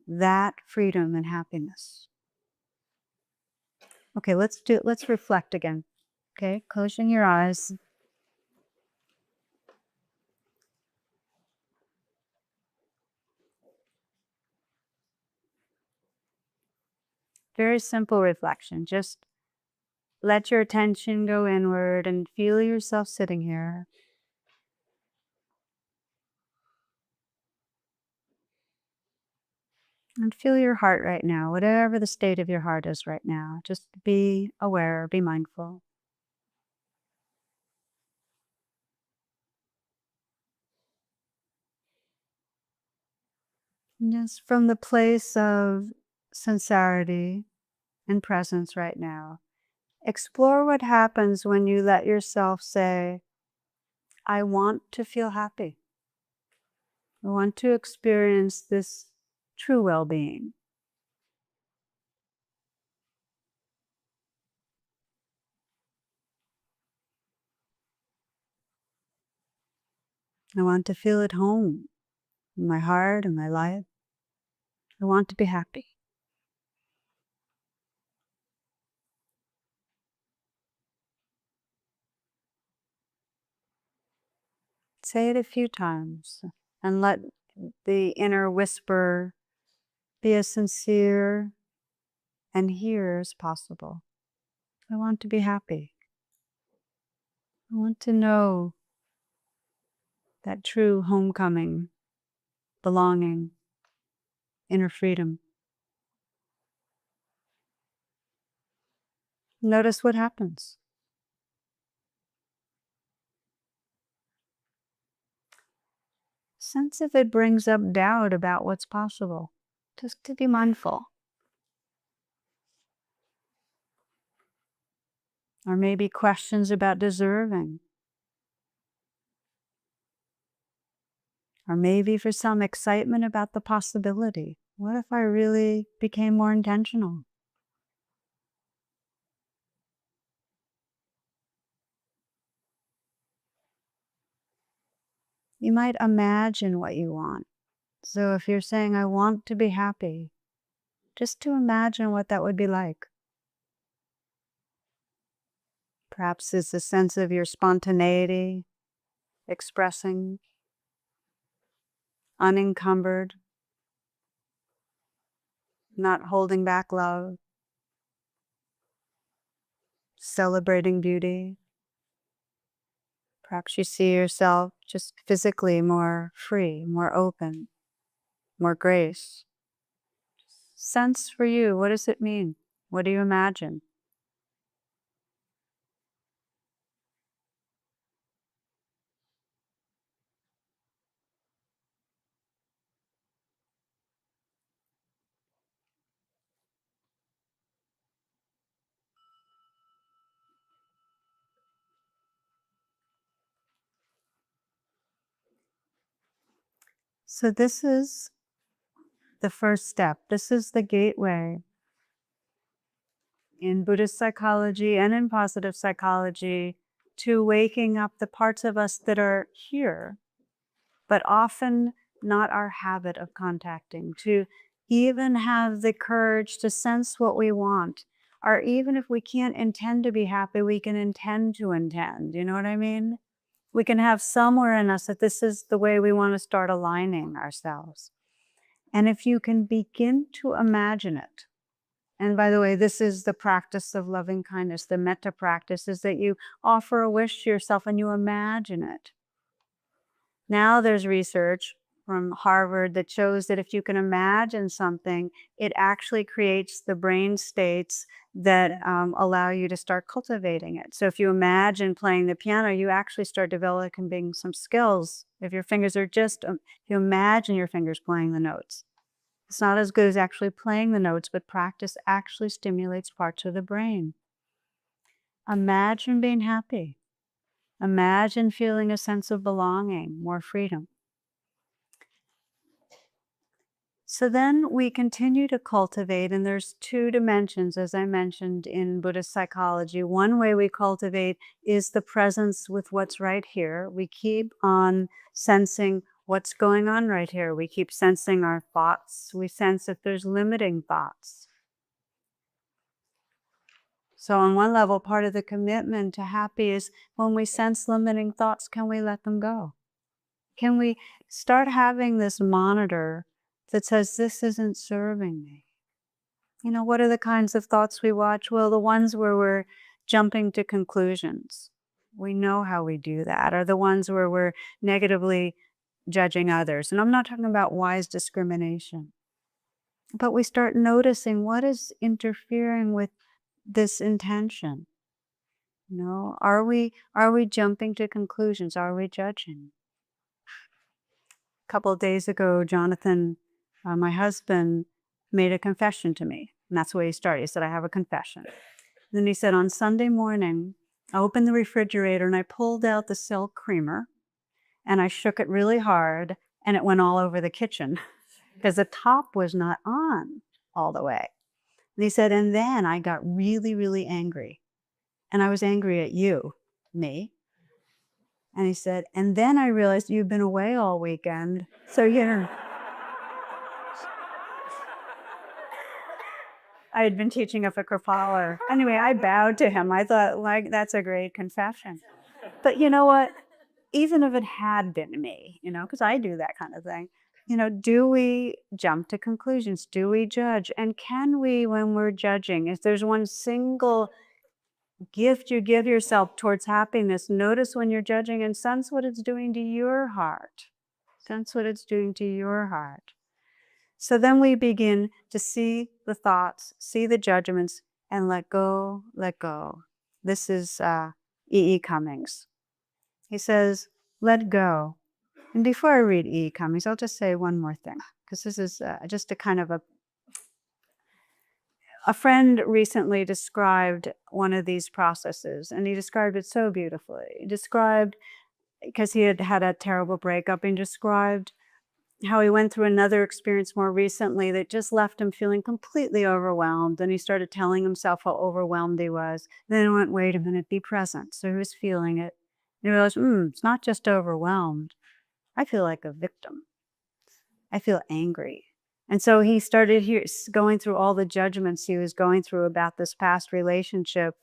that freedom and happiness? Okay, let's reflect again. Okay, closing your eyes. Very simple reflection. Just let your attention go inward and feel yourself sitting here. And feel your heart right now, whatever the state of your heart is right now. Just be aware, be mindful. And just from the place of sincerity and presence right now, explore what happens when you let yourself say, I want to feel happy. I want to experience this true well-being. I want to feel at home in my heart and my life. I want to be happy. Say it a few times and let the inner whisper be as sincere and here as possible. I want to be happy. I want to know that true homecoming, belonging, inner freedom. Notice what happens. Sense if it brings up doubt about what's possible. Just to be mindful. Or maybe questions about deserving. Or maybe for some excitement about the possibility. What if I really became more intentional? You might imagine what you want. So if you're saying, I want to be happy, just to imagine what that would be like. Perhaps it's a sense of your spontaneity, expressing, unencumbered, not holding back love, celebrating beauty. Perhaps you see yourself just physically more free, more open, more grace. Sense for you, what does it mean? What do you imagine? So this is the first step. This is the gateway in Buddhist psychology and in positive psychology to waking up the parts of us that are here, but often not our habit of contacting, to even have the courage to sense what we want. Or even if we can't intend to be happy, we can intend to intend. You know what I mean? We can have somewhere in us that this is the way we want to start aligning ourselves. And if you can begin to imagine it, and by the way, this is the practice of loving kindness, the metta practice, is that you offer a wish to yourself and you imagine it. Now there's research from Harvard that shows that if you can imagine something, it actually creates the brain states that allow you to start cultivating it. So if you imagine playing the piano, you actually start developing some skills. If your fingers are just, if you imagine your fingers playing the notes. It's not as good as actually playing the notes, but practice actually stimulates parts of the brain. Imagine being happy. Imagine feeling a sense of belonging, more freedom. So then we continue to cultivate, and there's two dimensions, as I mentioned in Buddhist psychology. One way we cultivate is the presence with what's right here. We keep on sensing what's going on right here. We keep sensing our thoughts. We sense if there's limiting thoughts. So on one level, part of the commitment to happy is when we sense limiting thoughts, can we let them go? Can we start having this monitor that says, this isn't serving me? You know, what are the kinds of thoughts we watch? Well, the ones where we're jumping to conclusions. We know how we do that. Are the ones where we're negatively judging others. And I'm not talking about wise discrimination. But we start noticing what is interfering with this intention. You know, are we jumping to conclusions? Are we judging? A couple of days ago, Jonathan, my husband, made a confession to me. And that's the way he started. He said, I have a confession. Then he said, on Sunday morning, I opened the refrigerator and I pulled out the silk creamer and I shook it really hard and it went all over the kitchen because the top was not on all the way. And he said, and then I got really, really angry. And I was angry at you, me. And he said, and then I realized you've been away all weekend. So, you know, I had been teaching a Kripalar. Anyway, I bowed to him. I thought, like, that's a great confession. But you know what? Even if it had been me, you know, because I do that kind of thing, you know, do we jump to conclusions? Do we judge? And can we, when we're judging, if there's one single gift you give yourself towards happiness, notice when you're judging and sense what it's doing to your heart. Sense what it's doing to your heart. So then we begin to see the thoughts, see the judgments, and let go, let go. This is E. E. Cummings. He says, let go. And before I read E. E. Cummings, I'll just say one more thing, because this is just a kind of a friend recently described one of these processes, and he described it so beautifully. He described, because he had had a terrible breakup, and described how he went through another experience more recently that just left him feeling completely overwhelmed. And he started telling himself how overwhelmed he was. Then he went, wait a minute, be present. So he was feeling it. And he realized, it's not just overwhelmed. I feel like a victim. I feel angry. And so he started going through all the judgments he was going through about this past relationship,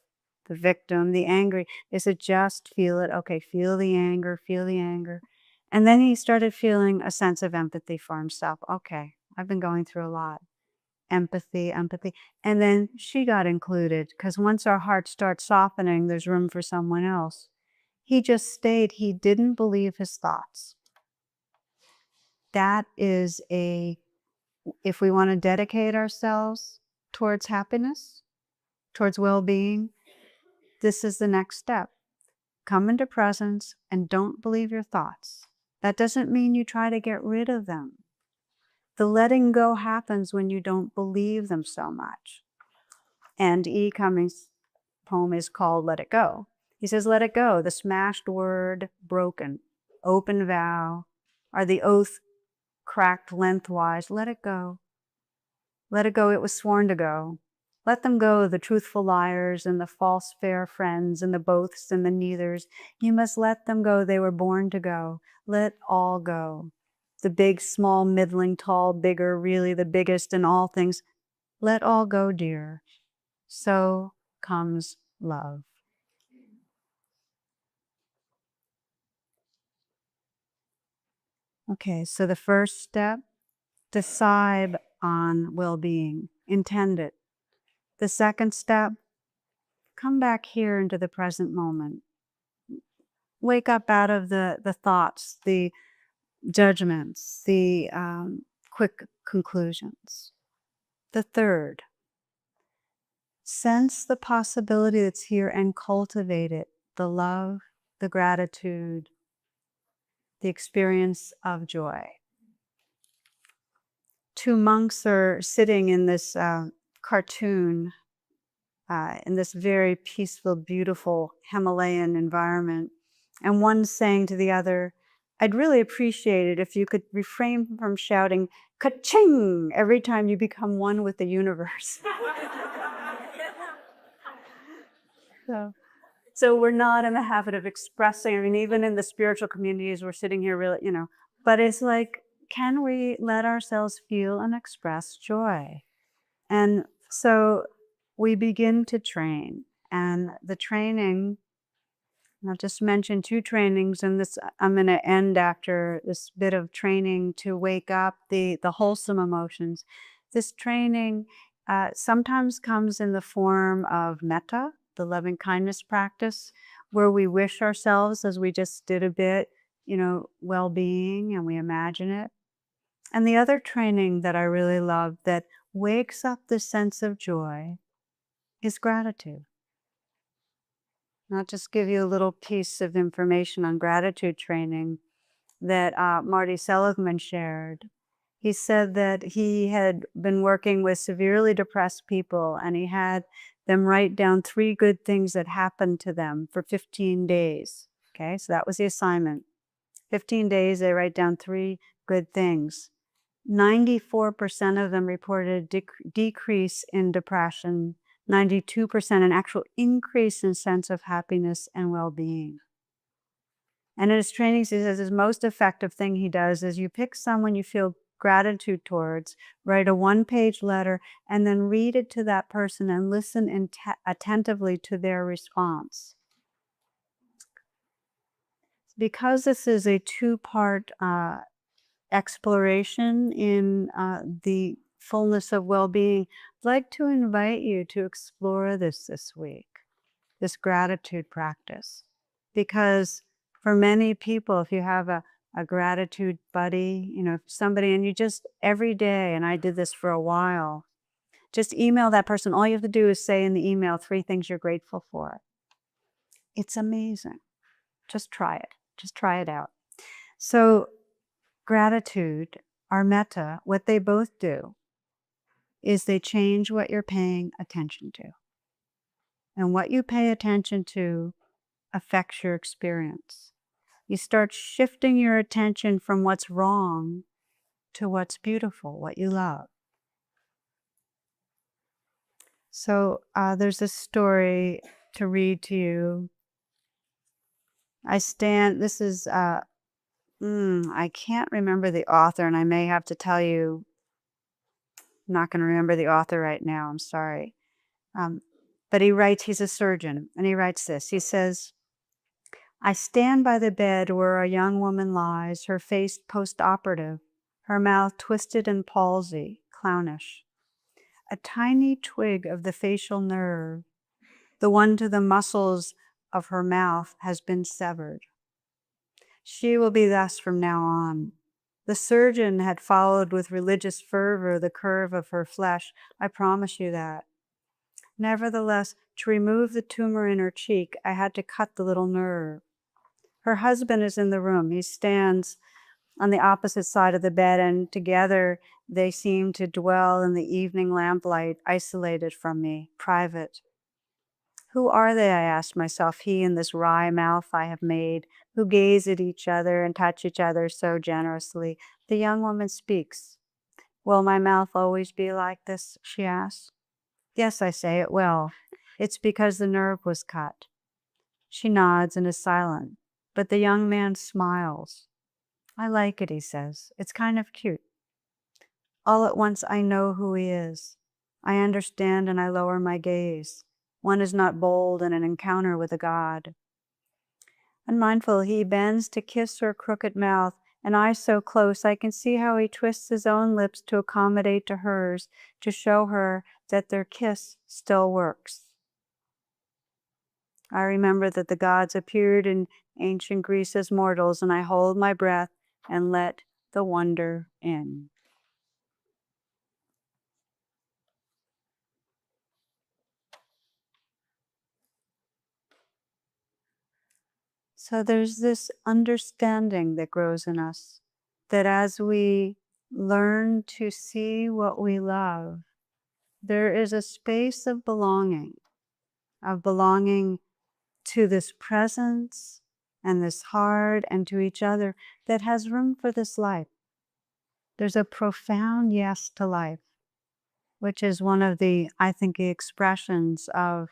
the victim, the angry. They said, just feel it. Okay, feel the anger, feel the anger. And then he started feeling a sense of empathy for himself. Okay, I've been going through a lot. Empathy, empathy. And then she got included, because once our hearts start softening, there's room for someone else. He just stayed. He didn't believe his thoughts. That is if we want to dedicate ourselves towards happiness, towards well-being, this is the next step. Come into presence and don't believe your thoughts. That doesn't mean you try to get rid of them. The letting go happens when you don't believe them so much. And E. Cummings' poem is called Let It Go. He says, let it go, the smashed word broken, open vow, are the oath cracked lengthwise, let it go. Let it go, it was sworn to go. Let them go, the truthful liars and the false fair friends and the boths and the neithers. You must let them go, they were born to go. Let all go. The big, small, middling, tall, bigger, really the biggest in all things. Let all go, dear. So comes love. Okay, so the first step, decide on well-being. Intend it. The second step, come back here into the present moment. Wake up out of the thoughts, the judgments, the quick conclusions. The third, sense the possibility that's here and cultivate it, the love, the gratitude, the experience of joy. Two monks are sitting in this cartoon in this very peaceful, beautiful Himalayan environment. And one's saying to the other, I'd really appreciate it if you could refrain from shouting ka-ching every time you become one with the universe. So we're not in the habit of expressing, I mean, even in the spiritual communities, we're sitting here really, but it's like, can we let ourselves feel and express joy? And so we begin to train, and the training, I'll just mention two trainings, and this I'm going to end after this bit of training to wake up the wholesome emotions. This training sometimes comes in the form of metta, the loving kindness practice, where we wish ourselves, as we just did a bit, well-being, and we imagine it. And the other training that I really love that wakes up the sense of joy is gratitude. I'll just give you a little piece of information on gratitude training that Marty Seligman shared. He said that he had been working with severely depressed people, and he had them write down 3 good things that happened to them for 15 days. Okay, so that was the assignment. 15 days, they write down 3 good things. 94% of them reported decrease in depression, 92% an actual increase in sense of happiness and well-being. And in his trainings, he says his most effective thing he does is you pick someone you feel gratitude towards, write a 1-page letter, and then read it to that person and listen attentively to their response. Because this is a 2-part exploration in the fullness of well-being, I'd like to invite you to explore this week, this gratitude practice. Because for many people, if you have a gratitude buddy, somebody, and you just every day, and I did this for a while, just email that person. All you have to do is say in the email 3 things you're grateful for. It's amazing. Just try it. Just try it out. So gratitude, our metta, what they both do is they change what you're paying attention to. And what you pay attention to affects your experience. You start shifting your attention from what's wrong to what's beautiful, what you love. So there's this story to read to you. This is, I can't remember the author, and I may have to tell you, I'm not going to remember the author right now, I'm sorry. But he writes, he's a surgeon, and he writes this. He says, I stand by the bed where a young woman lies, her face post-operative, her mouth twisted in palsy, clownish. A tiny twig of the facial nerve, the one to the muscles of her mouth, has been severed. She will be thus from now on. The surgeon had followed with religious fervor the curve of her flesh. I promise you that. Nevertheless, to remove the tumor in her cheek, I had to cut the little nerve. Her husband is in the room. He stands on the opposite side of the bed, and together they seem to dwell in the evening lamplight, isolated from me, private. Who are they, I asked myself, he and this wry mouth I have made, who gaze at each other and touch each other so generously? The young woman speaks. Will my mouth always be like this? She asks. Yes, I say, it will. It's because the nerve was cut. She nods and is silent, but the young man smiles. I like it, he says. It's kind of cute. All at once I know who he is. I understand and I lower my gaze. One is not bold in an encounter with a god. Unmindful, he bends to kiss her crooked mouth, and eyes so close I can see how he twists his own lips to accommodate to hers, to show her that their kiss still works. I remember that the gods appeared in ancient Greece as mortals, and I hold my breath and let the wonder in. So there's this understanding that grows in us that as we learn to see what we love, there is a space of belonging to this presence and this heart and to each other that has room for this life. There's a profound yes to life, which is one of the, I think, the expressions of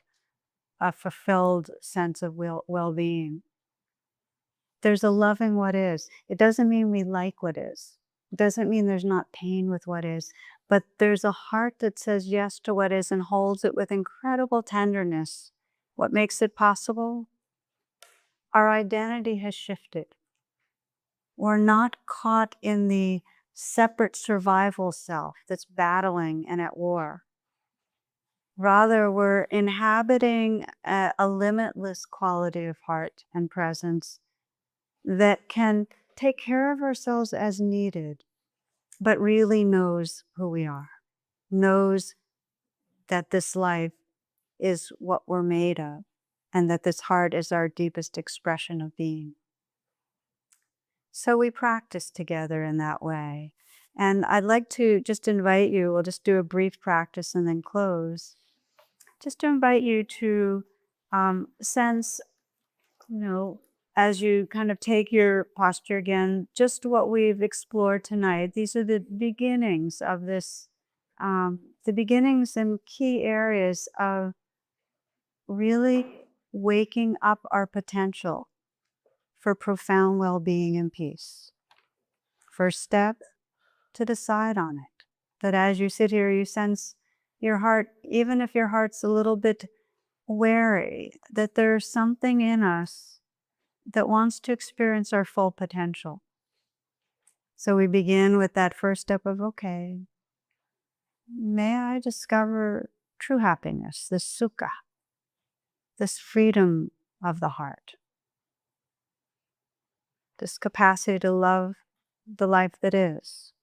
a fulfilled sense of well-being. There's a loving what is. It doesn't mean we like what is. It doesn't mean there's not pain with what is, but there's a heart that says yes to what is and holds it with incredible tenderness. What makes it possible? Our identity has shifted. We're not caught in the separate survival self that's battling and at war. Rather, we're inhabiting a limitless quality of heart and presence that can take care of ourselves as needed, but really knows who we are, knows that this life is what we're made of, and that this heart is our deepest expression of being. So we practice together in that way. And I'd like to just invite you, we'll just do a brief practice and then close, just to invite you to sense, as you kind of take your posture again, just what we've explored tonight. These are the beginnings of this, the beginnings and key areas of really waking up our potential for profound well-being and peace. First step, to decide on it. That as you sit here, you sense your heart, even if your heart's a little bit wary, that there's something in us that wants to experience our full potential. So we begin with that first step of, okay, may I discover true happiness, this sukha, this freedom of the heart, this capacity to love the life that is.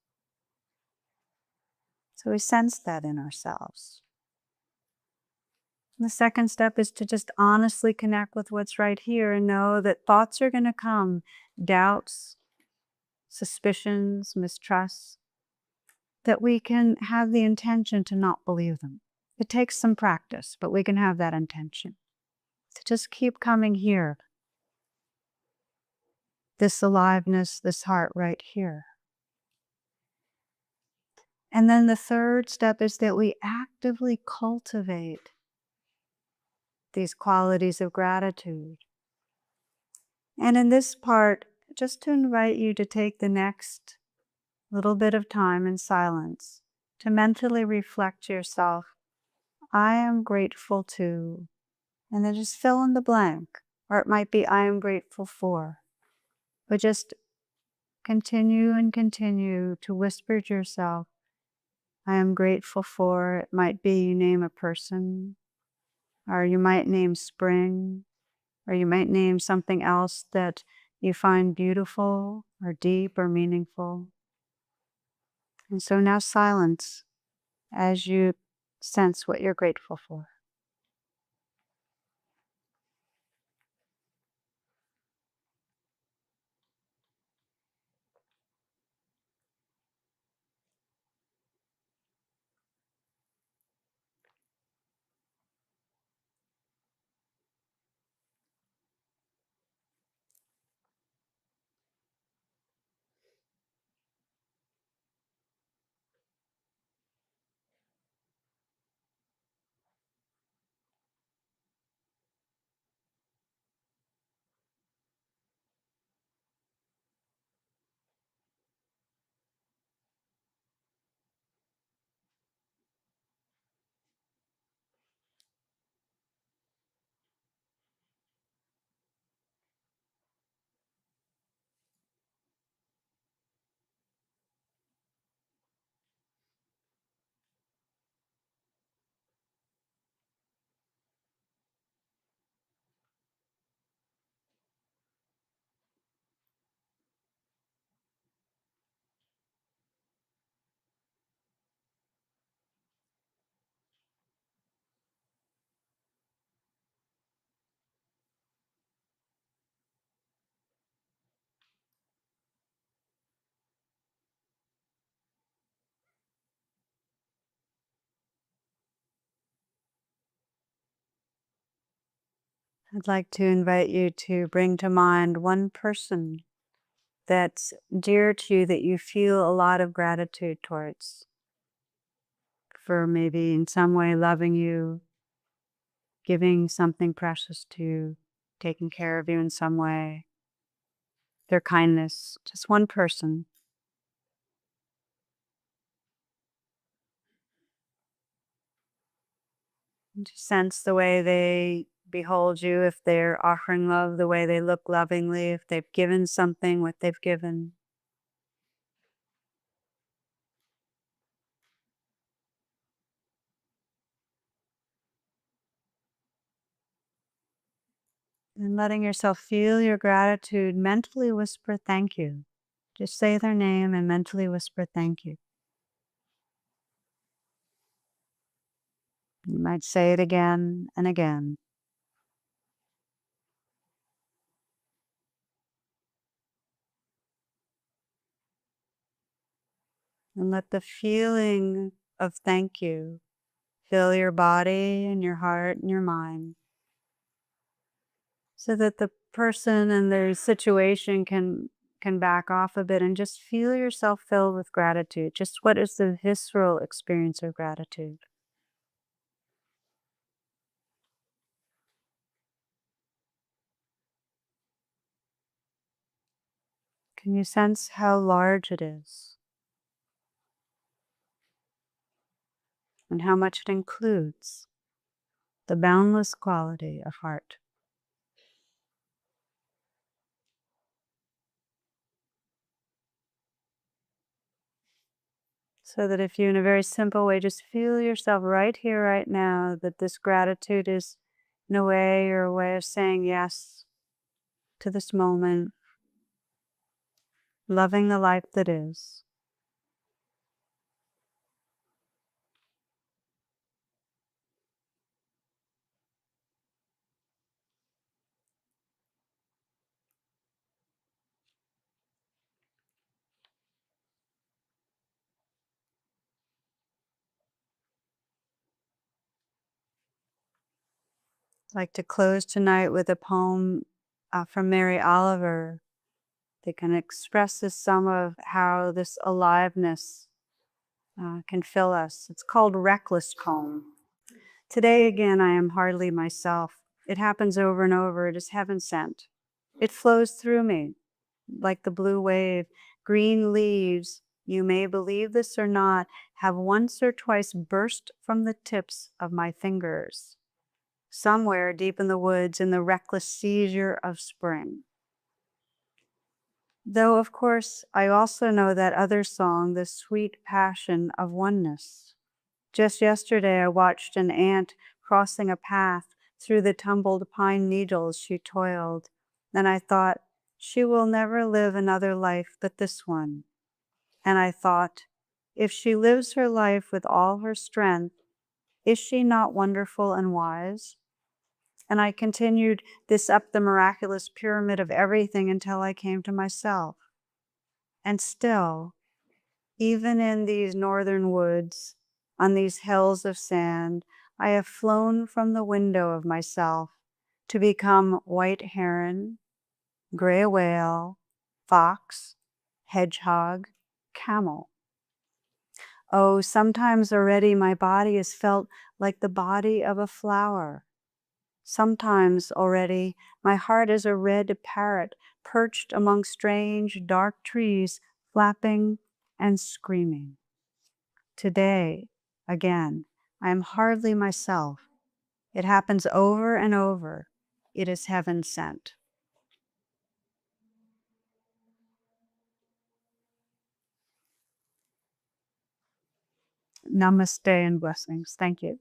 So we sense that in ourselves. And the second step is to just honestly connect with what's right here and know that thoughts are going to come, doubts, suspicions, mistrusts, that we can have the intention to not believe them. It takes some practice, but we can have that intention. To just keep coming here. This aliveness, this heart right here. And then the third step is that we actively cultivate these qualities of gratitude. And in this part, just to invite you to take the next little bit of time in silence to mentally reflect to yourself, I am grateful to, and then just fill in the blank. Or it might be, I am grateful for. But just continue and continue to whisper to yourself, I am grateful for. It might be you name a person, or you might name spring, or you might name something else that you find beautiful or deep or meaningful. And so now silence as you sense what you're grateful for. I'd like to invite you to bring to mind one person that's dear to you that you feel a lot of gratitude towards, for maybe in some way loving you, giving something precious to you, taking care of you in some way, their kindness, just one person. And just sense the way they behold you, if they're offering love, the way they look lovingly, if they've given something, what they've given. And letting yourself feel your gratitude, mentally whisper thank you. Just say their name and mentally whisper thank you. You might say it again and again. And let the feeling of thank you fill your body and your heart and your mind, so that the person and their situation can back off a bit and just feel yourself filled with gratitude. Just what is the visceral experience of gratitude? Can you sense how large it is and how much it includes? The boundless quality of heart. So that if you, in a very simple way, just feel yourself right here, right now, that this gratitude is, in a way, your way of saying yes to this moment, loving the life that is. I'd like to close tonight with a poem from Mary Oliver that can express some of how this aliveness can fill us. It's called Reckless Calm. Today again, I am hardly myself. It happens over and over. It is heaven sent. It flows through me like the blue wave. Green leaves, you may believe this or not, have once or twice burst from the tips of my fingers, somewhere deep in the woods in the reckless seizure of spring. Though, of course, I also know that other song, the sweet passion of oneness. Just yesterday, I watched an ant crossing a path. Through the tumbled pine needles she toiled, and I thought, she will never live another life but this one. And I thought, if she lives her life with all her strength, is she not wonderful and wise? And I continued this up the miraculous pyramid of everything until I came to myself. And still, even in these northern woods, on these hills of sand, I have flown from the window of myself to become white heron, gray whale, fox, hedgehog, camel. Oh, sometimes already my body is felt like the body of a flower. Sometimes already my heart is a red parrot perched among strange dark trees, flapping and screaming. Today, again, I am hardly myself. It happens over and over. It is heaven sent. Namaste and blessings. Thank you.